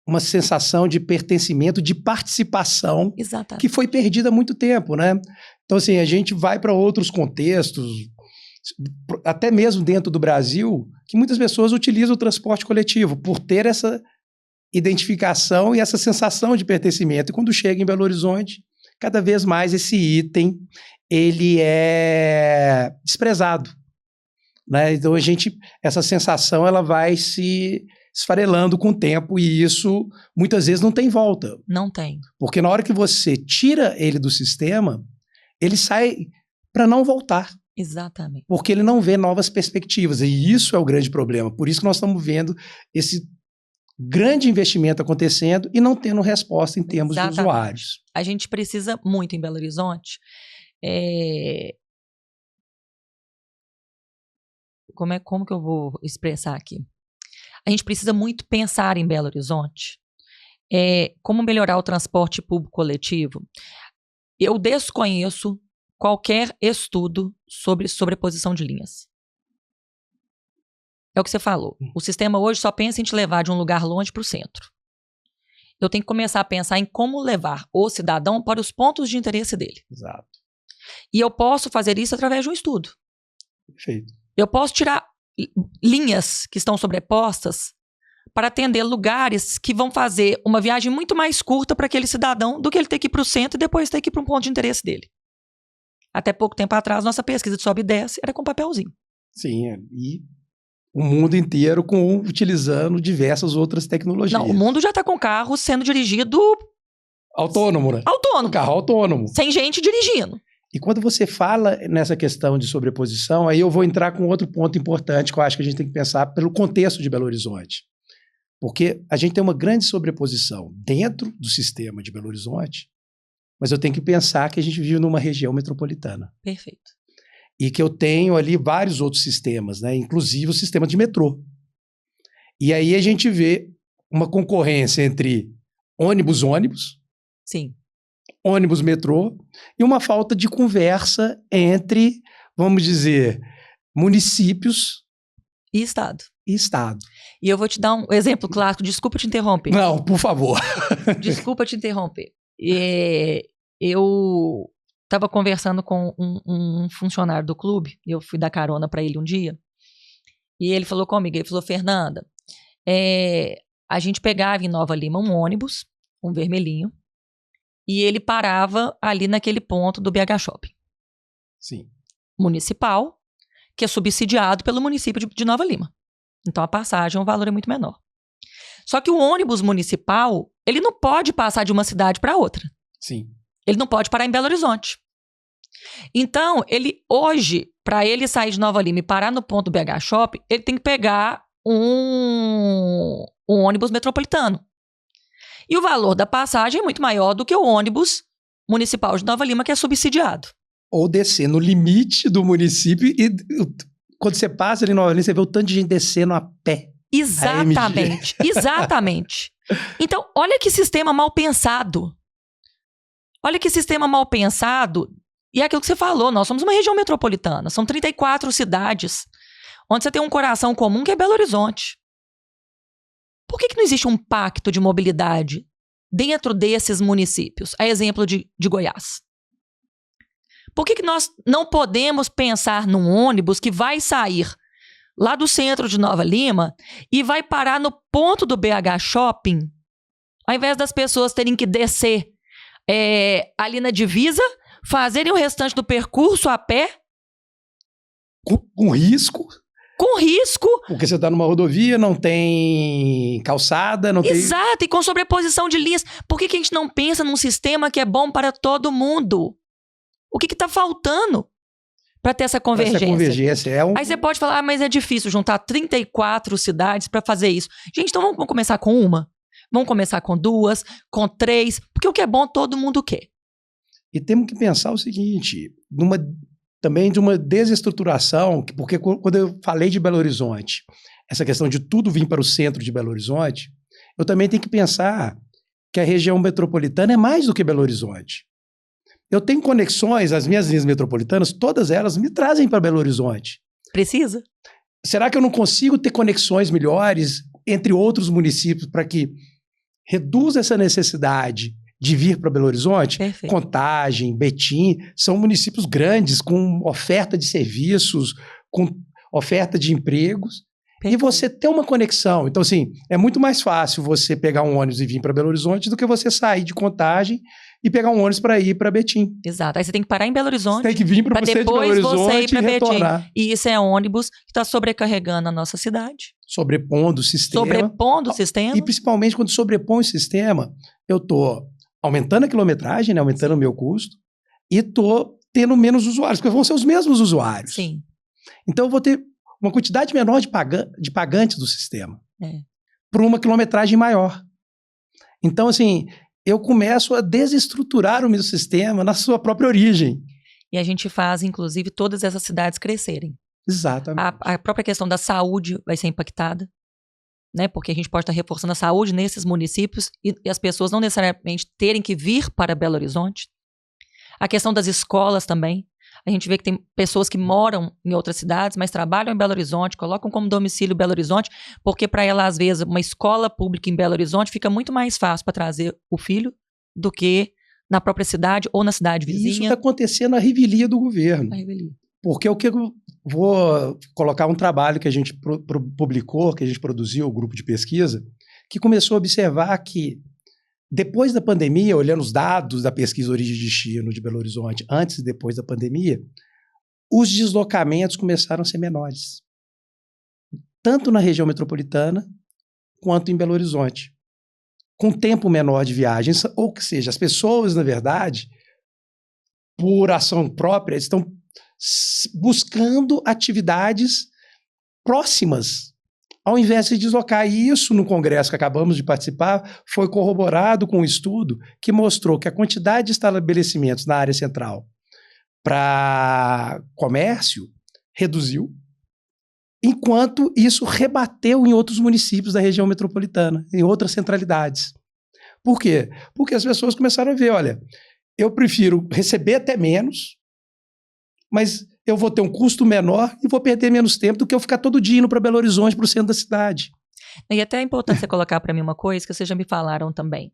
uma sensação de pertencimento, de participação. Exatamente. Que foi perdida há muito tempo, né? Então, assim, a gente vai para outros contextos, até mesmo dentro do Brasil, que muitas pessoas utilizam o transporte coletivo por ter essa identificação e essa sensação de pertencimento. E quando chega em Belo Horizonte, cada vez mais esse item ele é desprezado, né? Então essa sensação ela vai se esfarelando com o tempo e isso muitas vezes não tem volta. Não tem. Porque na hora que você tira ele do sistema, ele sai para não voltar. Exatamente. Porque ele não vê novas perspectivas. E isso é o grande problema. Por isso que nós estamos vendo esse grande investimento acontecendo e não tendo resposta em termos de usuários. A gente precisa muito em Belo Horizonte. Como que eu vou expressar aqui? A gente precisa muito pensar em Belo Horizonte. Como melhorar o transporte público coletivo. Eu desconheço qualquer estudo sobre sobreposição de linhas. É o que você falou. O sistema hoje só pensa em te levar de um lugar longe para o centro. Eu tenho que começar a pensar em como levar o cidadão para os pontos de interesse dele. Exato. E eu posso fazer isso através de um estudo. Perfeito. Eu posso tirar linhas que estão sobrepostas para atender lugares que vão fazer uma viagem muito mais curta para aquele cidadão do que ele ter que ir para o centro e depois ter que ir para um ponto de interesse dele. Até pouco tempo atrás, nossa pesquisa de sobe e desce era com papelzinho. Sim, e o mundo inteiro utilizando diversas outras tecnologias. Não, o mundo já está com carro sendo dirigido... Autônomo, né? Autônomo. Carro autônomo. Sem gente dirigindo. E quando você fala nessa questão de sobreposição, aí eu vou entrar com outro ponto importante que eu acho que a gente tem que pensar pelo contexto de Belo Horizonte. Porque a gente tem uma grande sobreposição dentro do sistema de Belo Horizonte, mas eu tenho que pensar que a gente vive numa região metropolitana. Perfeito. E que eu tenho ali vários outros sistemas, né? Inclusive o sistema de metrô. E aí a gente vê uma concorrência entre ônibus, Sim. ônibus-metrô, e uma falta de conversa entre, vamos dizer, municípios E Estado. e Estado. E eu vou te dar um exemplo clássico, desculpa te interromper. Não, por favor. Desculpa te interromper. Eu estava conversando com um funcionário do clube, eu fui dar carona para ele um dia, e ele falou comigo, ele falou, Fernanda, a gente pegava em Nova Lima um ônibus, um vermelhinho, e ele parava ali naquele ponto do BH Shopping. Sim. Municipal, que é subsidiado pelo município de Nova Lima. Então a passagem, o valor é muito menor. Só que o ônibus municipal, ele não pode passar de uma cidade para outra. Sim. Ele não pode parar em Belo Horizonte. Então, hoje, para ele sair de Nova Lima e parar no ponto do BH Shopping, ele tem que pegar um ônibus metropolitano. E o valor da passagem é muito maior do que o ônibus municipal de Nova Lima, que é subsidiado. Ou descer no limite do município e quando você passa ali em Nova Lima, você vê o tanto de gente descendo a pé. Exatamente, exatamente. Então, olha que sistema mal pensado. Olha que sistema mal pensado. E é aquilo que você falou, nós somos uma região metropolitana, são 34 cidades, onde você tem um coração comum que é Belo Horizonte. Por que não existe um pacto de mobilidade dentro desses municípios? A exemplo de Goiás. Por que nós não podemos pensar num ônibus que vai sair lá do centro de Nova Lima e vai parar no ponto do BH Shopping, ao invés das pessoas terem que descer ali na divisa, fazerem o restante do percurso a pé? Com risco. Com risco. Porque você está numa rodovia, não tem calçada, não tem... Exato, e com sobreposição de linhas. Por que a gente não pensa num sistema que é bom para todo mundo? O que está faltando para ter essa convergência? Essa convergência Aí você pode falar, mas é difícil juntar 34 cidades para fazer isso. Gente, então vamos começar com uma? Vamos começar com 2, com 3, porque o que é bom todo mundo quer. E temos que pensar o seguinte, também de uma desestruturação, porque quando eu falei de Belo Horizonte, essa questão de tudo vir para o centro de Belo Horizonte, eu também tenho que pensar que a região metropolitana é mais do que Belo Horizonte. Eu tenho conexões, as minhas linhas metropolitanas, todas elas me trazem para Belo Horizonte. Precisa. Será que eu não consigo ter conexões melhores entre outros municípios para que reduza essa necessidade de vir para Belo Horizonte? Perfeito. Contagem, Betim, são municípios grandes, com oferta de serviços, com oferta de empregos. Perfeito. E você ter uma conexão. Então, assim, é muito mais fácil você pegar um ônibus e vir para Belo Horizonte do que você sair de Contagem e pegar um ônibus para ir para Betim. Exato. Aí você tem que parar em Belo Horizonte. Você tem que vir para você de Belo Horizonte ir para Betim. E isso é ônibus que está sobrecarregando a nossa cidade. Sobrepondo o sistema. Sobrepondo o sistema. E principalmente quando sobrepõe o sistema, eu estou aumentando a quilometragem, né, aumentando o meu custo, e estou tendo menos usuários, porque vão ser os mesmos usuários. Sim. Então eu vou ter uma quantidade menor de pagantes do sistema por uma quilometragem maior. Então, assim, eu começo a desestruturar o meu sistema na sua própria origem. E a gente faz, inclusive, todas essas cidades crescerem. Exatamente. A própria questão da saúde vai ser impactada, né? Porque a gente pode estar reforçando a saúde nesses municípios e as pessoas não necessariamente terem que vir para Belo Horizonte. A questão das escolas também. A gente vê que tem pessoas que moram em outras cidades, mas trabalham em Belo Horizonte, colocam como domicílio Belo Horizonte, porque para ela, às vezes, uma escola pública em Belo Horizonte fica muito mais fácil para trazer o filho do que na própria cidade ou na cidade vizinha. E isso está acontecendo na revelia do governo. Na revelia. Porque o que eu vou colocar um trabalho que a gente publicou, que a gente produziu, o grupo de pesquisa, que começou a observar que depois da pandemia, olhando os dados da pesquisa Origem e Destino de Belo Horizonte, antes e depois da pandemia, os deslocamentos começaram a ser menores. Tanto na região metropolitana, quanto em Belo Horizonte. Com tempo menor de viagens, ou que seja, as pessoas, na verdade, por ação própria, estão buscando atividades próximas ao invés de deslocar. E isso, no congresso que acabamos de participar, foi corroborado com um estudo que mostrou que a quantidade de estabelecimentos na área central para comércio reduziu, enquanto isso rebateu em outros municípios da região metropolitana, em outras centralidades. Por quê? Porque as pessoas começaram a ver, olha, eu prefiro receber até menos, mas eu vou ter um custo menor e vou perder menos tempo do que eu ficar todo dia indo para Belo Horizonte, para o centro da cidade. E até é importante você colocar para mim uma coisa que vocês já me falaram também.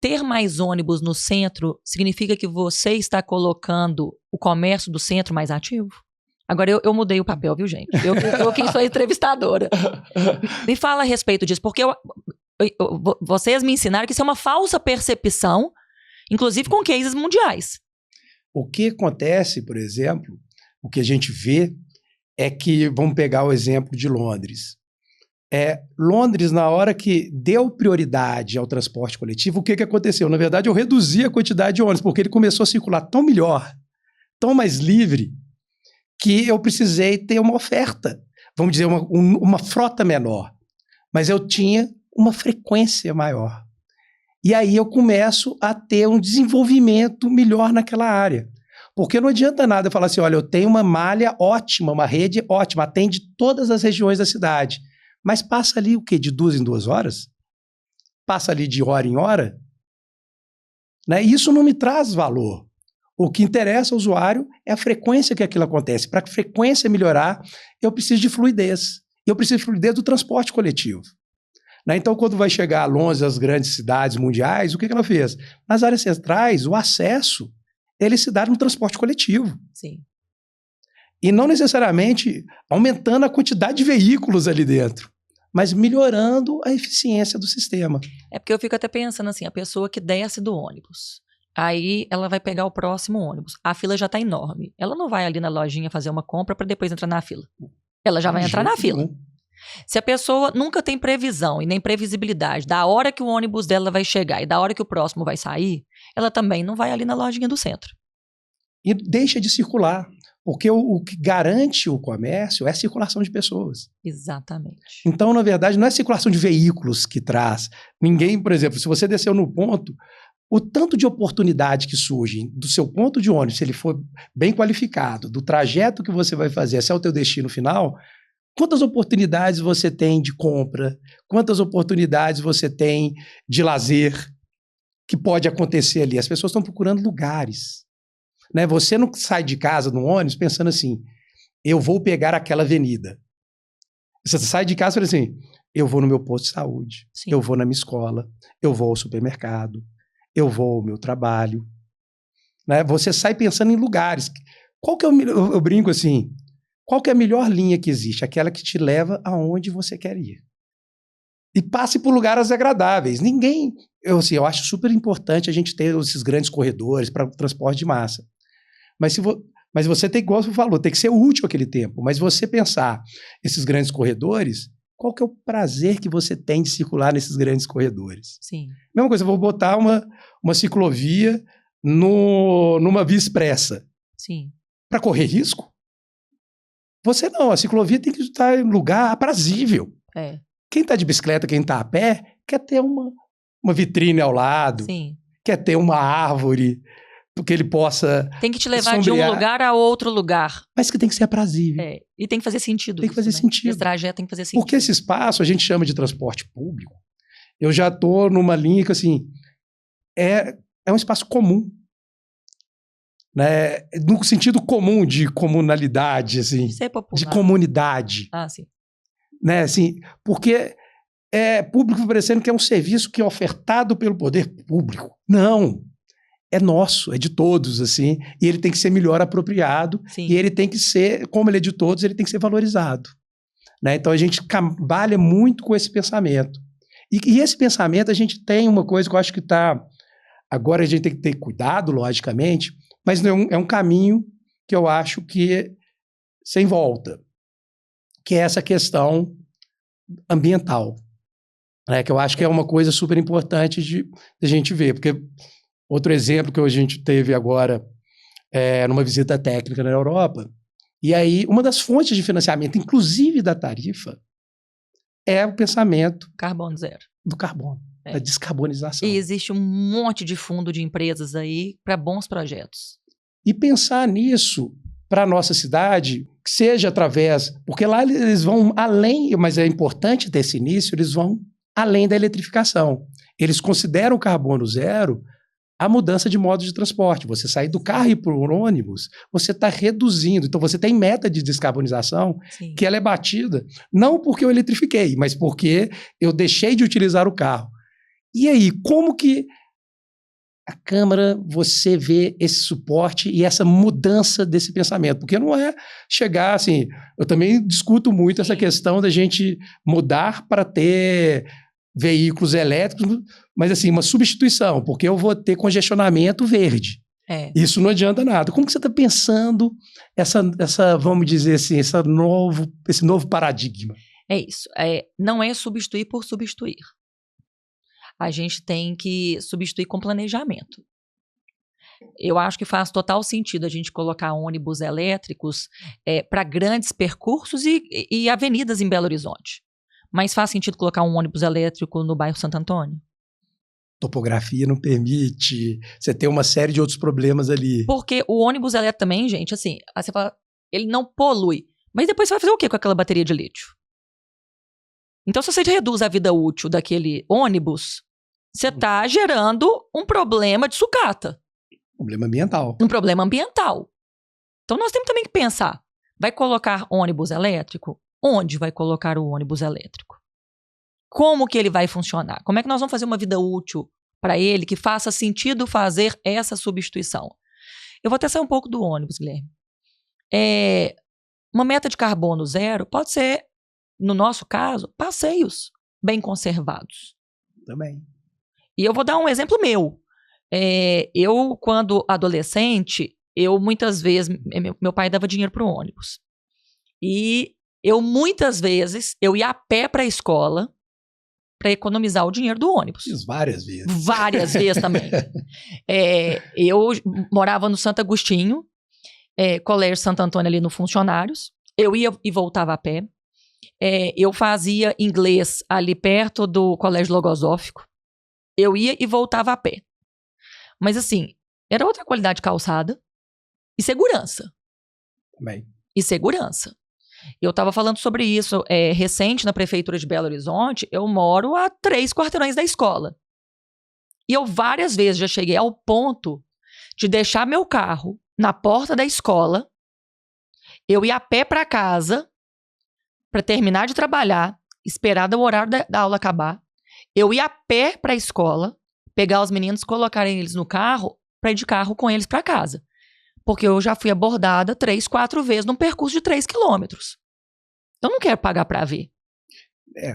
Ter mais ônibus no centro significa que você está colocando o comércio do centro mais ativo? Agora, eu mudei o papel, viu, gente? Eu quem sou entrevistadora. Me fala a respeito disso, porque vocês me ensinaram que isso é uma falsa percepção, inclusive com cases mundiais. O que acontece, por exemplo, o que a gente vê é que, vamos pegar o exemplo de Londres. Londres, na hora que deu prioridade ao transporte coletivo, o que aconteceu? Na verdade, eu reduzi a quantidade de ônibus, porque ele começou a circular tão melhor, tão mais livre, que eu precisei ter uma oferta, vamos dizer, uma frota menor. Mas eu tinha uma frequência maior. E aí eu começo a ter um desenvolvimento melhor naquela área. Porque não adianta nada eu falar assim, olha, eu tenho uma malha ótima, uma rede ótima, atende todas as regiões da cidade. Mas passa ali o quê? De 2 em 2 horas? Passa ali de hora em hora? Né? Isso não me traz valor. O que interessa ao usuário é a frequência que aquilo acontece. Para a frequência melhorar, eu preciso de fluidez. Eu preciso de fluidez do transporte coletivo. Né? Então, quando vai chegar a Londres, as grandes cidades mundiais, o que ela fez? Nas áreas centrais, o acesso, ele se dá no transporte coletivo. Sim. E não necessariamente aumentando a quantidade de veículos ali dentro, mas melhorando a eficiência do sistema. É porque eu fico até pensando assim, a pessoa que desce do ônibus, aí ela vai pegar o próximo ônibus. A fila já está enorme. Ela não vai ali na lojinha fazer uma compra para depois entrar na fila. Ela já vai entrar na fila. Se a pessoa nunca tem previsão e nem previsibilidade da hora que o ônibus dela vai chegar e da hora que o próximo vai sair, ela também não vai ali na lojinha do centro. E deixa de circular. Porque o que garante o comércio é a circulação de pessoas. Exatamente. Então, na verdade, não é a circulação de veículos que traz. Ninguém, por exemplo, se você desceu no ponto, o tanto de oportunidade que surge do seu ponto de ônibus, se ele for bem qualificado, do trajeto que você vai fazer até o teu destino final, quantas oportunidades você tem de compra, quantas oportunidades você tem de lazer que pode acontecer ali. As pessoas estão procurando lugares. Né? Você não sai de casa no ônibus pensando assim, eu vou pegar aquela avenida. Você sai de casa e fala assim, eu vou no meu posto de saúde, Sim. eu vou na minha escola, eu vou ao supermercado, eu vou ao meu trabalho. Né? Você sai pensando em lugares. Qual que é eu brinco assim, qual que é a melhor linha que existe? Aquela que te leva aonde você quer ir. E passe por lugares agradáveis. Eu acho super importante a gente ter esses grandes corredores para o transporte de massa. Mas você tem, igual você falou, tem que ser útil aquele tempo. Mas você pensar esses grandes corredores, qual que é o prazer que você tem de circular nesses grandes corredores? Sim. Mesma coisa, eu vou botar uma ciclovia numa via expressa. Sim. Para correr risco? Você não, a ciclovia tem que estar em lugar aprazível. Quem está de bicicleta, quem está a pé, quer ter uma vitrine ao lado, Sim. Quer ter uma árvore, que ele possa tem que te levar sombrear, de um lugar a outro lugar. Mas que tem que ser aprazível. E tem que fazer sentido. Tem que fazer sentido. Esse trajeto tem que fazer sentido. Porque esse espaço a gente chama de transporte público. Eu já estou numa linha que, assim, é um espaço comum. Né? No sentido comum de comunalidade, assim, de comunidade. Sim. Né? Assim, porque é público parecendo que é um serviço que é ofertado pelo poder público. Não. É nosso, é de todos, assim, e ele tem que ser melhor apropriado. Sim. E ele tem que ser, como ele é de todos, ele tem que ser valorizado. Né? Então a gente trabalha muito com esse pensamento. E esse pensamento, a gente tem uma coisa que eu acho que está... Agora a gente tem que ter cuidado, logicamente, mas é um caminho que eu acho que sem volta, que é essa questão ambiental, né? Que eu acho que é uma coisa super importante de a gente ver, porque outro exemplo que a gente teve agora numa visita técnica na Europa, e aí uma das fontes de financiamento, inclusive da tarifa, é o pensamento Carbono zero. do carbono, da descarbonização. E existe um monte de fundo de empresas aí para bons projetos. E pensar nisso para a nossa cidade, que seja através... Porque lá eles vão além, mas é importante ter esse início, eles vão além da eletrificação. Eles consideram o carbono zero a mudança de modo de transporte. Você sair do carro e ir para o ônibus, você está reduzindo. Então, você tem meta de descarbonização, Sim. que ela é batida, não porque eu eletrifiquei, mas porque eu deixei de utilizar o carro. E aí, como que a Câmara, você vê esse suporte e essa mudança desse pensamento? Porque não é chegar assim... Eu também discuto muito essa questão da gente mudar para ter veículos elétricos, mas assim, uma substituição, porque eu vou ter congestionamento verde. Isso não adianta nada. Como que você está pensando essa, vamos dizer assim, esse novo paradigma? É isso. Não é substituir por substituir. A gente tem que substituir com planejamento. Eu acho que faz total sentido a gente colocar ônibus elétricos para grandes percursos e avenidas em Belo Horizonte. Mas faz sentido colocar um ônibus elétrico no bairro Santo Antônio? Topografia não permite, você tem uma série de outros problemas ali. Porque o ônibus elétrico também, gente, assim, aí você fala, ele não polui. Mas depois você vai fazer o quê com aquela bateria de lítio? Então, se você reduz a vida útil daquele ônibus, você está gerando um problema de sucata. Problema ambiental. Um problema ambiental. Então, nós temos também que pensar, vai colocar ônibus elétrico? Onde vai colocar o ônibus elétrico? Como que ele vai funcionar? Como é que nós vamos fazer uma vida útil para ele que faça sentido fazer essa substituição? Eu vou até sair um pouco do ônibus, Guilherme. Uma meta de carbono zero pode ser, no nosso caso, passeios bem conservados. Também. E eu vou dar um exemplo meu. Eu, quando adolescente, muitas vezes, meu pai dava dinheiro para o ônibus. E muitas vezes, eu ia a pé para a escola para economizar o dinheiro do ônibus. Fiz várias vezes. Várias vezes também. Eu morava no Santo Agostinho, Colégio Santo Antônio ali no Funcionários. Eu ia e voltava a pé. Eu fazia inglês ali perto do Colégio Logosófico. Eu ia e voltava a pé. Mas assim, era outra qualidade de calçada e segurança. Também. E segurança. Eu estava falando sobre isso recente na Prefeitura de Belo Horizonte. Eu moro a 3 quarteirões da escola. E eu várias vezes já cheguei ao ponto de deixar meu carro na porta da escola, eu ir a pé para casa para terminar de trabalhar, esperar o horário da aula acabar, eu ir a pé para a escola, pegar os meninos, colocarem eles no carro, para ir de carro com eles para casa. Porque eu já fui abordada 3, 4 vezes num percurso de 3 quilômetros. Eu não quero pagar para ver.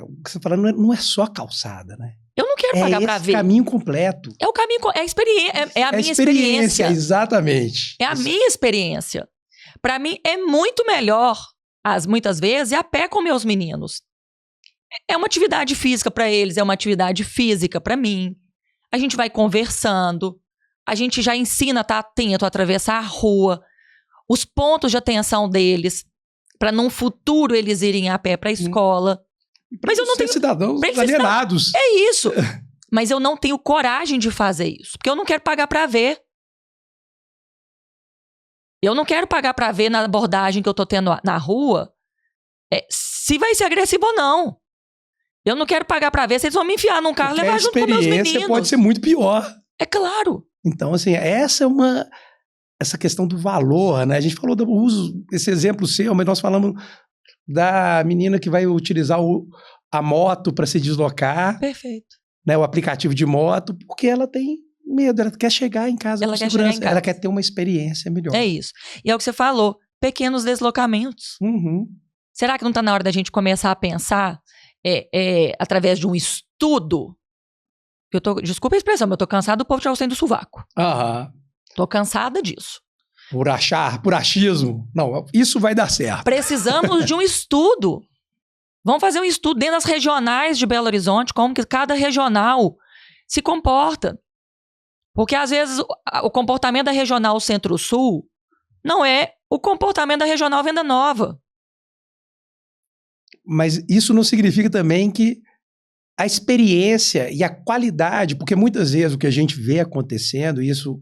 O que você está falando não é só calçada, né? Eu não quero pagar para ver. É o caminho completo. É o caminho, é a minha experiência. Exatamente. É a minha experiência. Para mim, é muito melhor, muitas vezes, ir a pé com meus meninos. É uma atividade física para eles, é uma atividade física para mim. A gente vai conversando, a gente já ensina a estar atento, a atravessar a rua, os pontos de atenção deles, para num futuro eles irem a pé para a escola. Mas eu não tenho cidadãos alienados. É isso. Mas eu não tenho coragem de fazer isso, porque eu não quero pagar para ver. Eu não quero pagar para ver na abordagem que eu tô tendo na rua se vai ser agressivo ou não. Eu não quero pagar para ver se eles vão me enfiar num carro e levar junto com meus meninos. A experiência pode ser muito pior. É claro. Então, assim, essa questão do valor, né? A gente falou do uso, esse exemplo seu, mas nós falamos da menina que vai utilizar a moto para se deslocar. Perfeito. Né, o aplicativo de moto, porque ela tem medo, ela quer chegar em casa com segurança, ela quer ter uma experiência melhor. É isso. E é o que você falou, pequenos deslocamentos. Uhum. Será que não está na hora da gente começar a pensar através de um estudo? Desculpa a expressão, mas eu tô cansada do povo tirar o trem do sovaco. Aham. Tô cansada disso. Por achismo. Não, isso vai dar certo. Precisamos de um estudo. Vamos fazer um estudo dentro das regionais de Belo Horizonte, como que cada regional se comporta. Porque, às vezes, o comportamento da regional Centro-Sul não é o comportamento da regional Venda Nova. Mas isso não significa também que a experiência e a qualidade, porque muitas vezes o que a gente vê acontecendo, e isso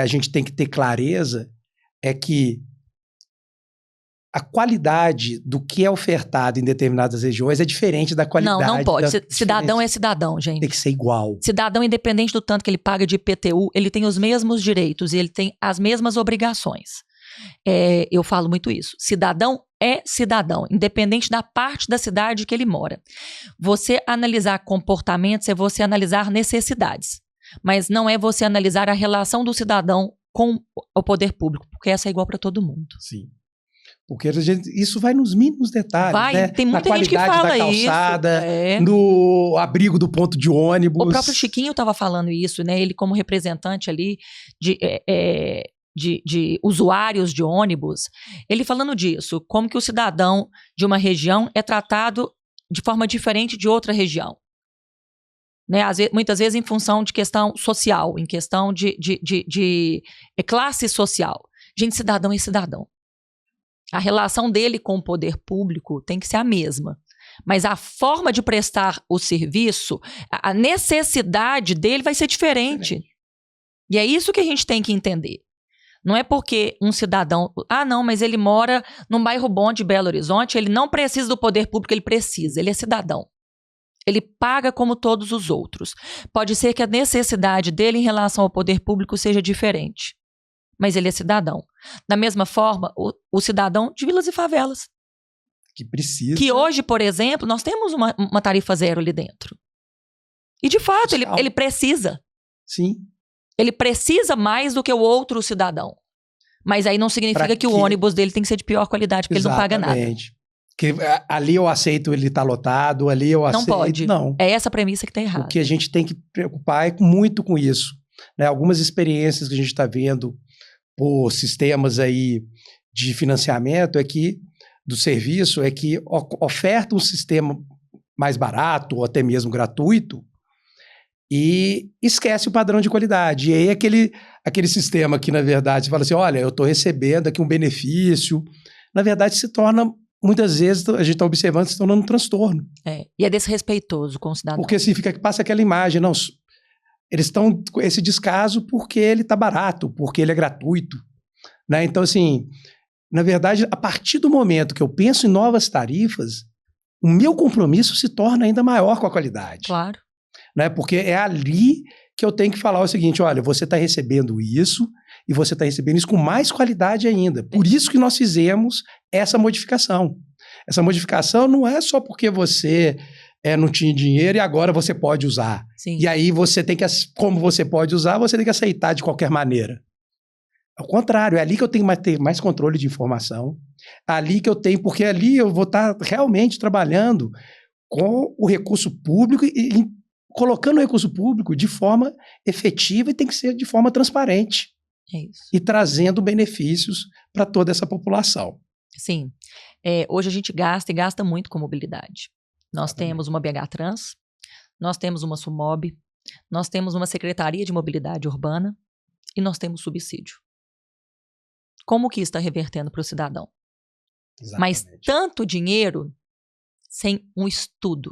a gente tem que ter clareza, é que a qualidade do que é ofertado em determinadas regiões é diferente da qualidade. Não pode. Cidadão é cidadão, gente. Tem que ser igual. Cidadão, independente do tanto que ele paga de IPTU, ele tem os mesmos direitos e ele tem as mesmas obrigações. Eu falo muito isso. Cidadão é cidadão, independente da parte da cidade que ele mora. Você analisar comportamentos é você analisar necessidades, mas não é você analisar a relação do cidadão com o poder público, porque essa é igual para todo mundo. Sim. Porque isso vai nos mínimos detalhes, né? Tem muita gente que fala da calçada, isso. No abrigo do ponto de ônibus. O próprio Chiquinho estava falando isso, né? Ele como representante ali de usuários de ônibus, ele falando disso, como que o cidadão de uma região é tratado de forma diferente de outra região. Né? Muitas vezes em função de questão social, em questão de classe social. Gente, cidadão é cidadão. A relação dele com o poder público tem que ser a mesma. Mas a forma de prestar o serviço, a necessidade dele vai ser diferente. E é isso que a gente tem que entender. Não é porque um cidadão... não, mas ele mora num bairro bom de Belo Horizonte, ele não precisa do poder público, ele precisa, ele é cidadão. Ele paga como todos os outros. Pode ser que a necessidade dele em relação ao poder público seja diferente. Mas ele é cidadão. Da mesma forma, o cidadão de vilas e favelas. Que precisa. Que hoje, por exemplo, nós temos uma tarifa zero ali dentro. E, de fato, ele precisa. Sim. Ele precisa mais do que o outro cidadão. Mas aí não significa que o ônibus dele tem que ser de pior qualidade, porque Exatamente. Ele não paga nada. Que ali eu aceito ele estar lotado, ali eu aceito... Não pode. Não. É essa a premissa que está errada. O que a gente tem que preocupar é muito com isso. Né? Algumas experiências que a gente está vendo por sistemas aí de financiamento do serviço é que oferta um sistema mais barato ou até mesmo gratuito e esquece o padrão de qualidade. E aí aquele sistema que, na verdade, você fala assim, olha, eu estou recebendo aqui um benefício, na verdade se torna, muitas vezes, a gente está observando, se tornando um transtorno. E é desrespeitoso com o cidadão. Porque passa aquela imagem, não, eles estão com esse descaso porque ele está barato, porque ele é gratuito. Né? Então, assim, na verdade, a partir do momento que eu penso em novas tarifas, o meu compromisso se torna ainda maior com a qualidade. Claro. Né? Porque é ali que eu tenho que falar o seguinte, olha, você está recebendo isso e você está recebendo isso com mais qualidade ainda. Por isso que nós fizemos essa modificação. Essa modificação não é só porque você não tinha dinheiro e agora você pode usar. Sim. E aí você tem que, como você pode usar, você tem que aceitar de qualquer maneira. Ao contrário, é ali que eu tenho que ter mais controle de informação, porque ali eu vou estar realmente trabalhando com o recurso público e colocando o recurso público de forma efetiva e tem que ser de forma transparente. É isso. E trazendo benefícios para toda essa população. Sim. Hoje a gente gasta e gasta muito com mobilidade. Nós temos uma BH Trans, nós temos uma SUMOB, nós temos uma Secretaria de Mobilidade Urbana e nós temos subsídio. Como que isso está revertendo para o cidadão? Exatamente. Mas tanto dinheiro sem um estudo.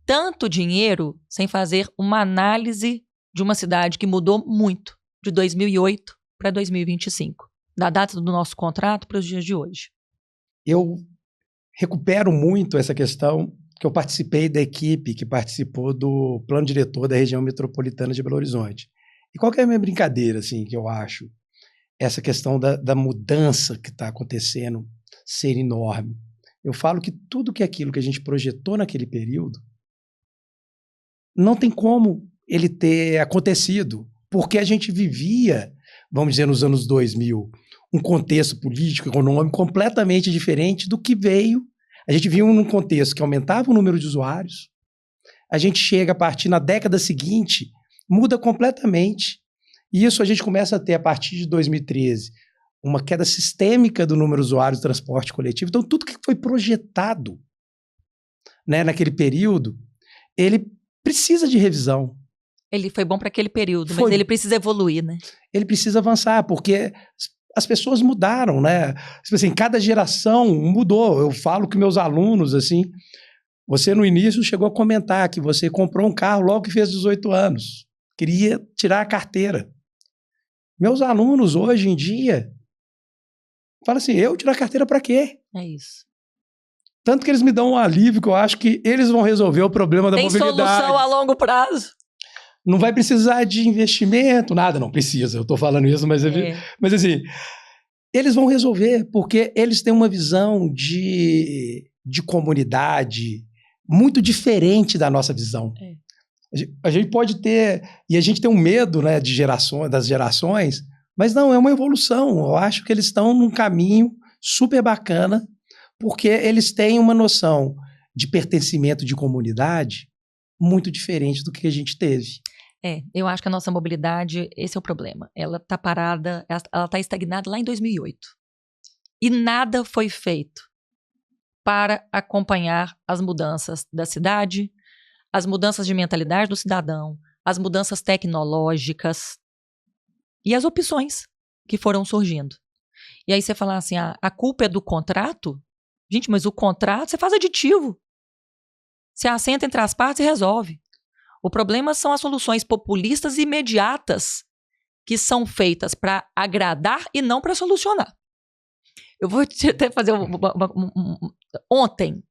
Tanto dinheiro sem fazer uma análise de uma cidade que mudou muito de 2008 para 2025. Da data do nosso contrato para os dias de hoje. Eu recupero muito essa questão que eu participei da equipe que participou do plano diretor da região metropolitana de Belo Horizonte. E qual que é a minha brincadeira, assim, que eu acho? Essa questão da mudança que está acontecendo ser enorme. Eu falo que tudo que aquilo que a gente projetou naquele período não tem como ele ter acontecido, porque a gente vivia, vamos dizer, nos anos 2000, um contexto político, econômico completamente diferente do que veio. A gente viu num contexto que aumentava o número de usuários, a gente chega a partir na década seguinte, muda completamente. E isso a gente começa a ter, a partir de 2013, uma queda sistêmica do número de usuários do transporte coletivo. Então, tudo que foi projetado, né, naquele período, ele precisa de revisão. Ele foi bom para aquele período, mas ele precisa evoluir, né? Ele precisa avançar, porque as pessoas mudaram, né? Tipo assim, cada geração mudou. Eu falo que meus alunos, assim, você no início chegou a comentar que você comprou um carro logo que fez 18 anos. Queria tirar a carteira. Meus alunos hoje em dia falam assim, eu tirar a carteira para quê? É isso. Tanto que eles me dão um alívio que eu acho que eles vão resolver o problema da mobilidade. Tem solução a longo prazo. Não vai precisar de investimento, nada, não precisa. Eu estou falando isso, mas assim, eles vão resolver, porque eles têm uma visão de comunidade muito diferente da nossa visão. A gente pode ter, e a gente tem um medo, né, das gerações, mas não, é uma evolução. Eu acho que eles estão num caminho super bacana, porque eles têm uma noção de pertencimento de comunidade muito diferente do que a gente teve. Eu acho que a nossa mobilidade, esse é o problema. Ela está parada, ela está estagnada lá em 2008. E nada foi feito para acompanhar as mudanças da cidade, as mudanças de mentalidade do cidadão, as mudanças tecnológicas e as opções que foram surgindo. E aí você fala assim, a culpa é do contrato? Gente, mas o contrato, você faz aditivo. Você assenta entre as partes e resolve. O problema são as soluções populistas e imediatas que são feitas para agradar e não para solucionar. Eu vou até fazer ontem,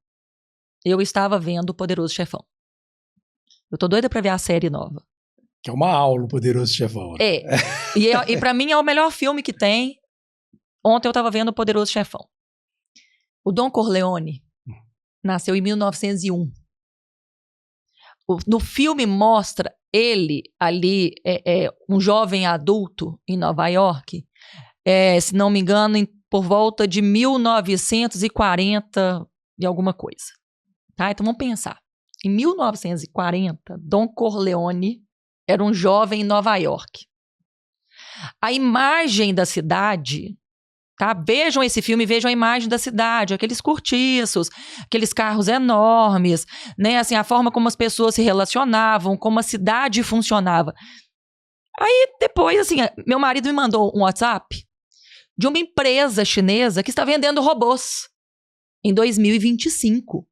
eu estava vendo O Poderoso Chefão. Eu tô doida para ver a série nova. Que é uma aula, O Poderoso Chefão. E para mim é o melhor filme que tem. Ontem eu estava vendo O Poderoso Chefão. O Don Corleone nasceu em 1901. No filme mostra ele ali, um jovem adulto em Nova York, se não me engano, por volta de 1940 e alguma coisa. Tá? Então vamos pensar. Em 1940, Don Corleone era um jovem em Nova York. A imagem da cidade... Tá? Vejam esse filme, vejam a imagem da cidade, aqueles cortiços, aqueles carros enormes, né? Assim, a forma como as pessoas se relacionavam, como a cidade funcionava. Aí depois, assim, meu marido me mandou um WhatsApp de uma empresa chinesa que está vendendo robôs em 2025.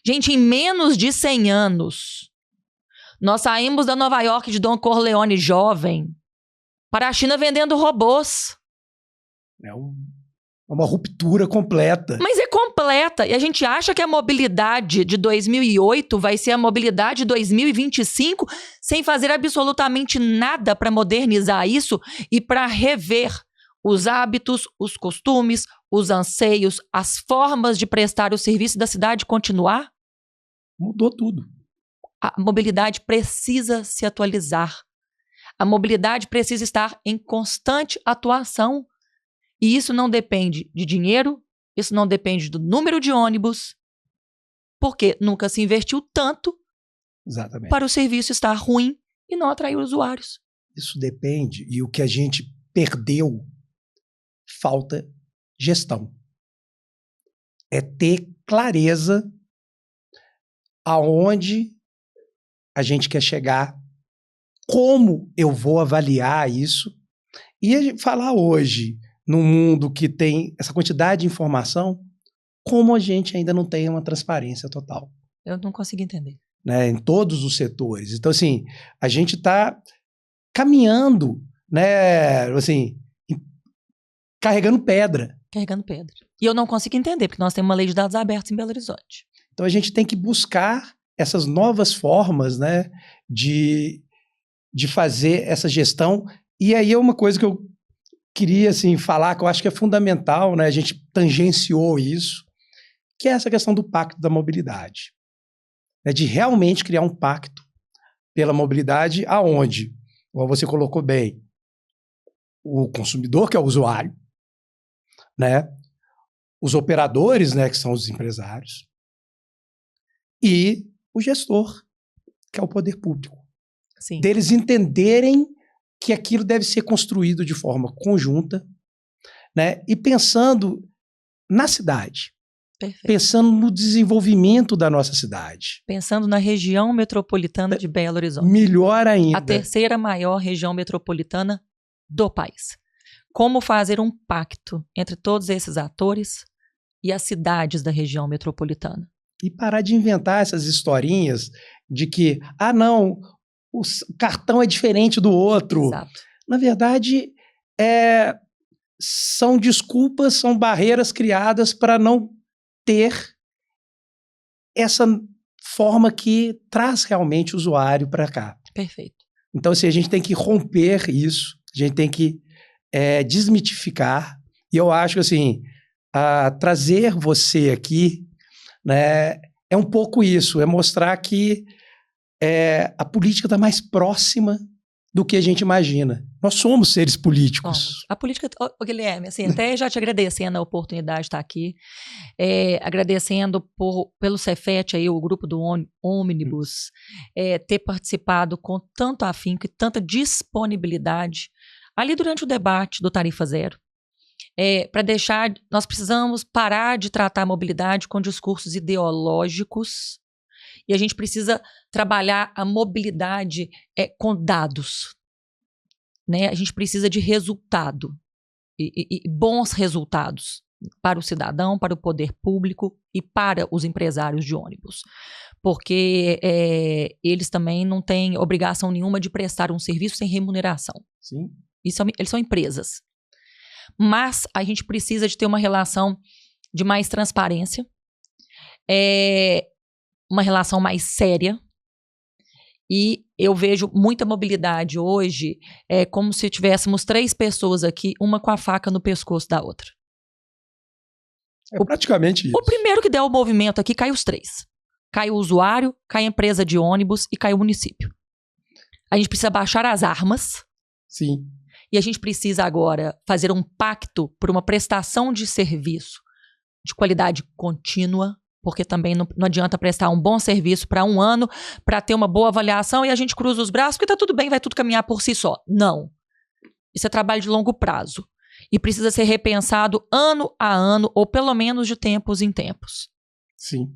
Gente, em menos de 100 anos, nós saímos da Nova York de Don Corleone jovem para a China vendendo robôs. É uma ruptura completa. Mas é completa. E a gente acha que a mobilidade de 2008 vai ser a mobilidade de 2025 sem fazer absolutamente nada para modernizar isso e para rever os hábitos, os costumes, os anseios, as formas de prestar o serviço da cidade continuar? Mudou tudo. A mobilidade precisa se atualizar. A mobilidade precisa estar em constante atuação. E isso não depende de dinheiro, isso não depende do número de ônibus, porque nunca se investiu tanto para o serviço estar ruim e não atrair usuários. Isso depende, e o que a gente perdeu, falta gestão. É ter clareza aonde a gente quer chegar, como eu vou avaliar isso, e falar hoje... num mundo que tem essa quantidade de informação, como a gente ainda não tem uma transparência total. Eu não consigo entender. Né, em todos os setores. Então, assim, a gente está caminhando, né, assim, carregando pedra. Carregando pedra. E eu não consigo entender, porque nós temos uma lei de dados abertos em Belo Horizonte. Então, a gente tem que buscar essas novas formas, né, de fazer essa gestão. E aí é uma coisa que eu queria, assim, falar, que eu acho que é fundamental, né? A gente tangenciou isso, que é essa questão do pacto da mobilidade. Né? De realmente criar um pacto pela mobilidade aonde, como você colocou bem, o consumidor, que é o usuário, né? Os operadores, né, que são os empresários, e o gestor, que é o poder público. Sim. Deles entenderem que aquilo deve ser construído de forma conjunta, né? E pensando na cidade. Perfeito. Pensando no desenvolvimento da nossa cidade. Pensando na região metropolitana de Belo Horizonte. Melhor ainda. A terceira maior região metropolitana do país. como fazer um pacto entre todos esses atores e as cidades da região metropolitana. E parar de inventar essas historinhas de que, não, o cartão é diferente do outro. Exato. Na verdade, são desculpas, são barreiras criadas para não ter essa forma que traz realmente o usuário para cá. Perfeito. Então, assim, a gente tem que romper isso, a gente tem que desmitificar. E eu acho que, assim, trazer você aqui, né, é um pouco isso, é mostrar que a política está mais próxima do que a gente imagina. Nós somos seres políticos. Somos. A política, Guilherme, assim, até já te agradecendo a oportunidade de estar aqui, agradecendo pelo Cefet, aí, o grupo do Ônibus, ter participado com tanto afinco e tanta disponibilidade ali durante o debate do Tarifa Zero. Para deixar, nós precisamos parar de tratar a mobilidade com discursos ideológicos e a gente precisa trabalhar a mobilidade com dados, né? A gente precisa de resultado e bons resultados para o cidadão, para o poder público e para os empresários de ônibus, porque eles também não têm obrigação nenhuma de prestar um serviço sem remuneração. Sim. Eles são empresas. Mas a gente precisa de ter uma relação de mais transparência, uma relação mais séria, e eu vejo muita mobilidade hoje como se tivéssemos 3 pessoas aqui, uma com a faca no pescoço da outra. Praticamente isso. O primeiro que der o movimento aqui, cai os 3. Cai o usuário, cai a empresa de ônibus e cai o município. A gente precisa baixar as armas. Sim. E a gente precisa agora fazer um pacto por uma prestação de serviço de qualidade contínua, porque também não adianta prestar um bom serviço para um ano, para ter uma boa avaliação e a gente cruza os braços porque está tudo bem, vai tudo caminhar por si só. Não. Isso é trabalho de longo prazo e precisa ser repensado ano a ano ou pelo menos de tempos em tempos. Sim.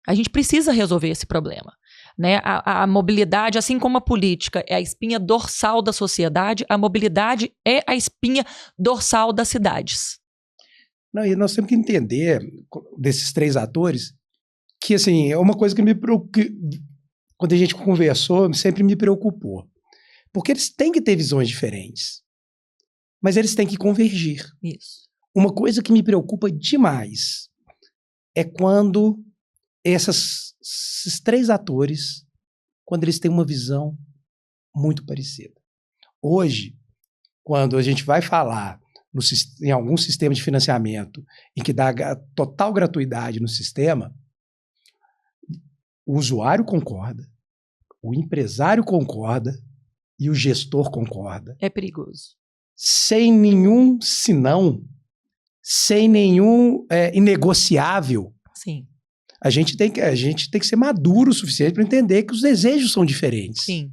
A gente precisa resolver esse problema. Né? A mobilidade, assim como a política é a espinha dorsal da sociedade, a mobilidade é a espinha dorsal das cidades. Não, e nós temos que entender, desses 3 atores, que assim, é uma coisa que quando a gente conversou, sempre me preocupou. Porque eles têm que ter visões diferentes, mas eles têm que convergir. Isso. Uma coisa que me preocupa demais é quando esses 3 atores, quando eles têm uma visão muito parecida. Hoje, quando a gente vai falar em algum sistema de financiamento em que dá total gratuidade no sistema, o usuário concorda, o empresário concorda e o gestor concorda. É perigoso. Sem nenhum senão, sem nenhum inegociável. Sim. A gente tem que ser maduro o suficiente para entender que os desejos são diferentes. Sim.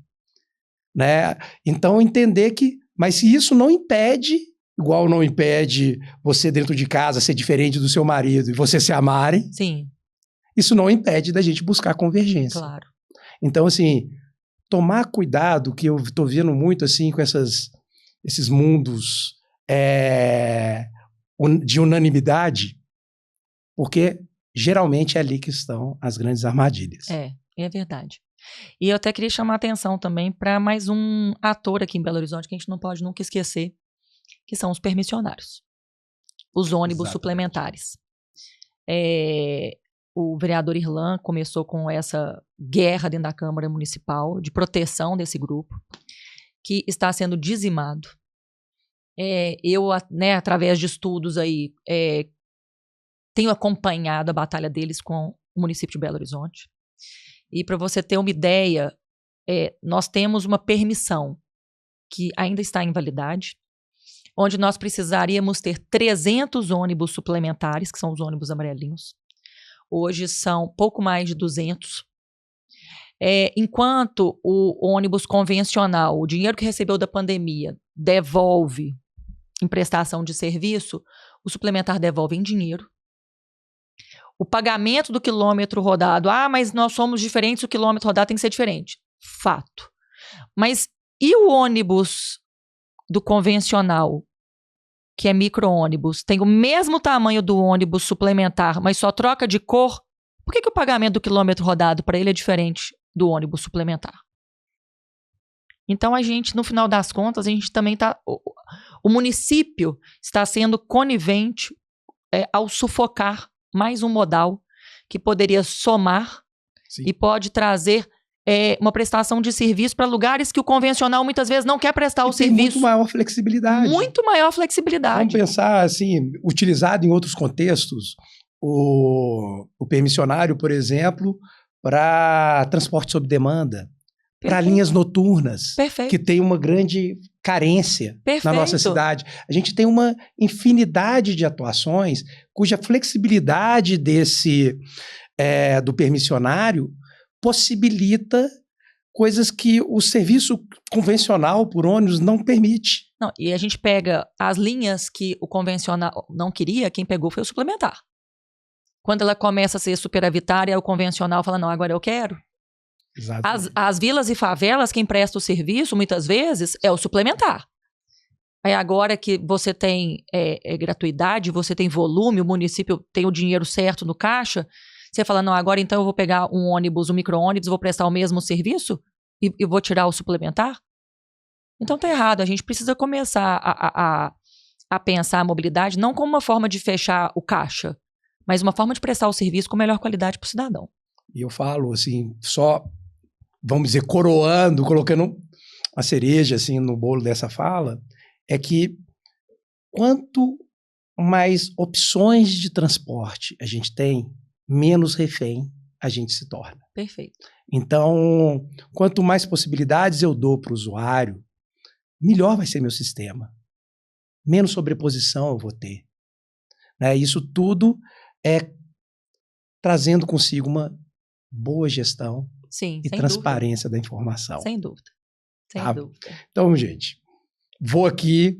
Né? Então, entender que... Mas se isso não impede, igual não impede você dentro de casa ser diferente do seu marido e você se amarem, sim, isso não impede da gente buscar convergência. Claro. Então, assim, tomar cuidado, que eu estou vendo muito assim com esses mundos de unanimidade, porque... geralmente é ali que estão as grandes armadilhas. É verdade. E eu até queria chamar a atenção também para mais um ator aqui em Belo Horizonte que a gente não pode nunca esquecer, que são os permissionários. Os ônibus suplementares. O vereador Irlan começou com essa guerra dentro da Câmara Municipal de proteção desse grupo, que está sendo dizimado. Eu, através de estudos aí, tenho acompanhado a batalha deles com o município de Belo Horizonte. E para você ter uma ideia, nós temos uma permissão que ainda está em validade, onde nós precisaríamos ter 300 ônibus suplementares, que são os ônibus amarelinhos. Hoje são pouco mais de 200. Enquanto o ônibus convencional, o dinheiro que recebeu da pandemia, devolve em prestação de serviço, o suplementar devolve em dinheiro. O pagamento do quilômetro rodado, mas nós somos diferentes, o quilômetro rodado tem que ser diferente. Fato. Mas e o ônibus do convencional que é micro-ônibus, tem o mesmo tamanho do ônibus suplementar, mas só troca de cor, por que o pagamento do quilômetro rodado para ele é diferente do ônibus suplementar? Então, a gente, no final das contas, a gente também está... O município está sendo conivente ao sufocar mais um modal que poderia somar e pode trazer uma prestação de serviço para lugares que o convencional muitas vezes não quer prestar o serviço. Muito maior flexibilidade. Muito maior flexibilidade. Vamos pensar assim, utilizado em outros contextos, o permissionário, por exemplo, para transporte sob demanda, para linhas noturnas, que tem uma grande carência na nossa cidade. A gente tem uma infinidade de atuações cuja flexibilidade do permissionário possibilita coisas que o serviço convencional por ônibus não permite. Não, e a gente pega as linhas que o convencional não queria, quem pegou foi o suplementar. Quando ela começa a ser superavitária, o convencional fala, não, agora eu quero. As vilas e favelas, quem presta o serviço, muitas vezes, é o suplementar. Aí agora que você tem gratuidade, você tem volume, o município tem o dinheiro certo no caixa, você fala, não, agora então eu vou pegar um ônibus, um micro-ônibus, vou prestar o mesmo serviço e vou tirar o suplementar? Então tá errado, a gente precisa começar a pensar a mobilidade não como uma forma de fechar o caixa, mas uma forma de prestar o serviço com melhor qualidade para o cidadão. E eu falo assim, só, vamos dizer, coroando, colocando a cereja assim no bolo dessa fala, é que quanto mais opções de transporte a gente tem, menos refém a gente se torna. Perfeito. Então, quanto mais possibilidades eu dou para o usuário, melhor vai ser meu sistema. Menos sobreposição eu vou ter. Isso tudo é trazendo consigo uma boa gestão e transparência da informação. Sem dúvida. Sem dúvida. Então, gente, vou aqui,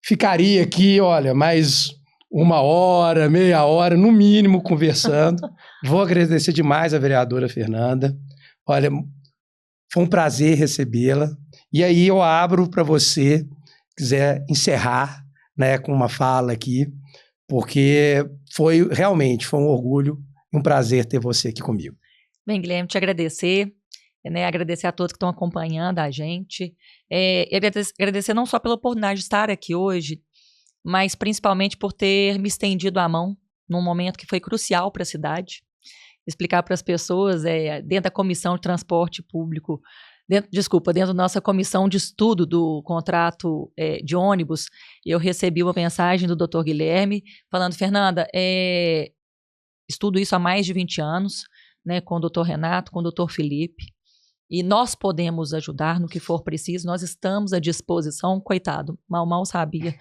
ficaria aqui, olha, mais 1 hora, meia hora, no mínimo, conversando. Vou agradecer demais a vereadora Fernanda. Olha, foi um prazer recebê-la. E aí eu abro para você, quiser encerrar, com uma fala aqui, porque realmente foi um orgulho e um prazer ter você aqui comigo. Bem, Guilherme, te agradecer, agradecer a todos que estão acompanhando a gente, e agradecer não só pela oportunidade de estar aqui hoje, mas principalmente por ter me estendido a mão num momento que foi crucial para a cidade. Explicar para as pessoas, dentro da Comissão de Transporte Público, dentro da nossa comissão de estudo do contrato de ônibus, eu recebi uma mensagem do Dr. Guilherme falando, Fernanda, estudo isso há mais de 20 anos, com o Dr. Renato, com o Dr. Felipe, e nós podemos ajudar no que for preciso, nós estamos à disposição. Coitado, mal sabia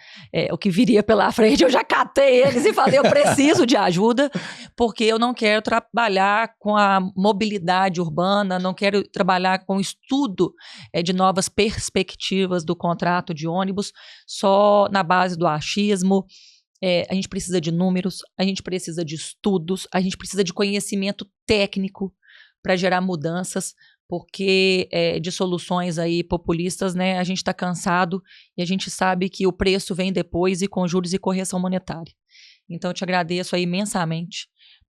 o que viria pela frente, eu já catei eles e falei, eu preciso de ajuda, porque eu não quero trabalhar com a mobilidade urbana, não quero trabalhar com o estudo de novas perspectivas do contrato de ônibus, só na base do achismo. A gente precisa de números, a gente precisa de estudos, a gente precisa de conhecimento técnico para gerar mudanças, porque de soluções aí populistas, a gente está cansado e a gente sabe que o preço vem depois e com juros e correção monetária. Então, eu te agradeço aí imensamente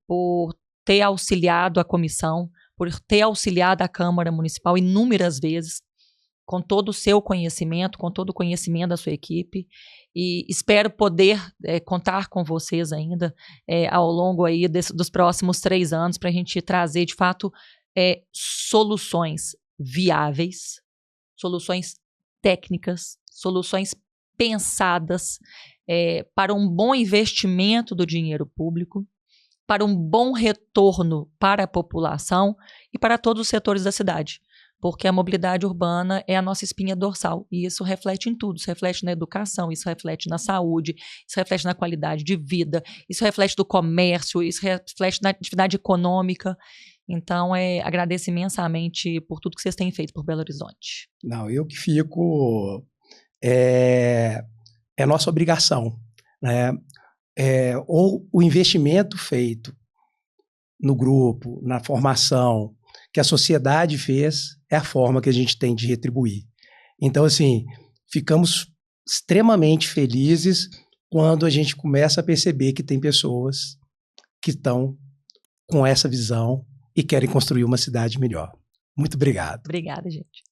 por ter auxiliado a comissão, por ter auxiliado a Câmara Municipal inúmeras vezes, com todo o seu conhecimento, com todo o conhecimento da sua equipe, e espero poder contar com vocês ainda ao longo aí dos próximos 3 anos para a gente trazer, de fato, soluções viáveis, soluções técnicas, soluções pensadas para um bom investimento do dinheiro público, para um bom retorno para a população e para todos os setores da cidade. Porque a mobilidade urbana é a nossa espinha dorsal, e isso reflete em tudo, isso reflete na educação, isso reflete na saúde, isso reflete na qualidade de vida, isso reflete no comércio, isso reflete na atividade econômica. Então, agradeço imensamente por tudo que vocês têm feito por Belo Horizonte. Não, eu que fico... É nossa obrigação, ou o investimento feito no grupo, na formação, que a sociedade fez, é a forma que a gente tem de retribuir. Então, assim, ficamos extremamente felizes quando a gente começa a perceber que tem pessoas que estão com essa visão e querem construir uma cidade melhor. Muito obrigado. Obrigada, gente.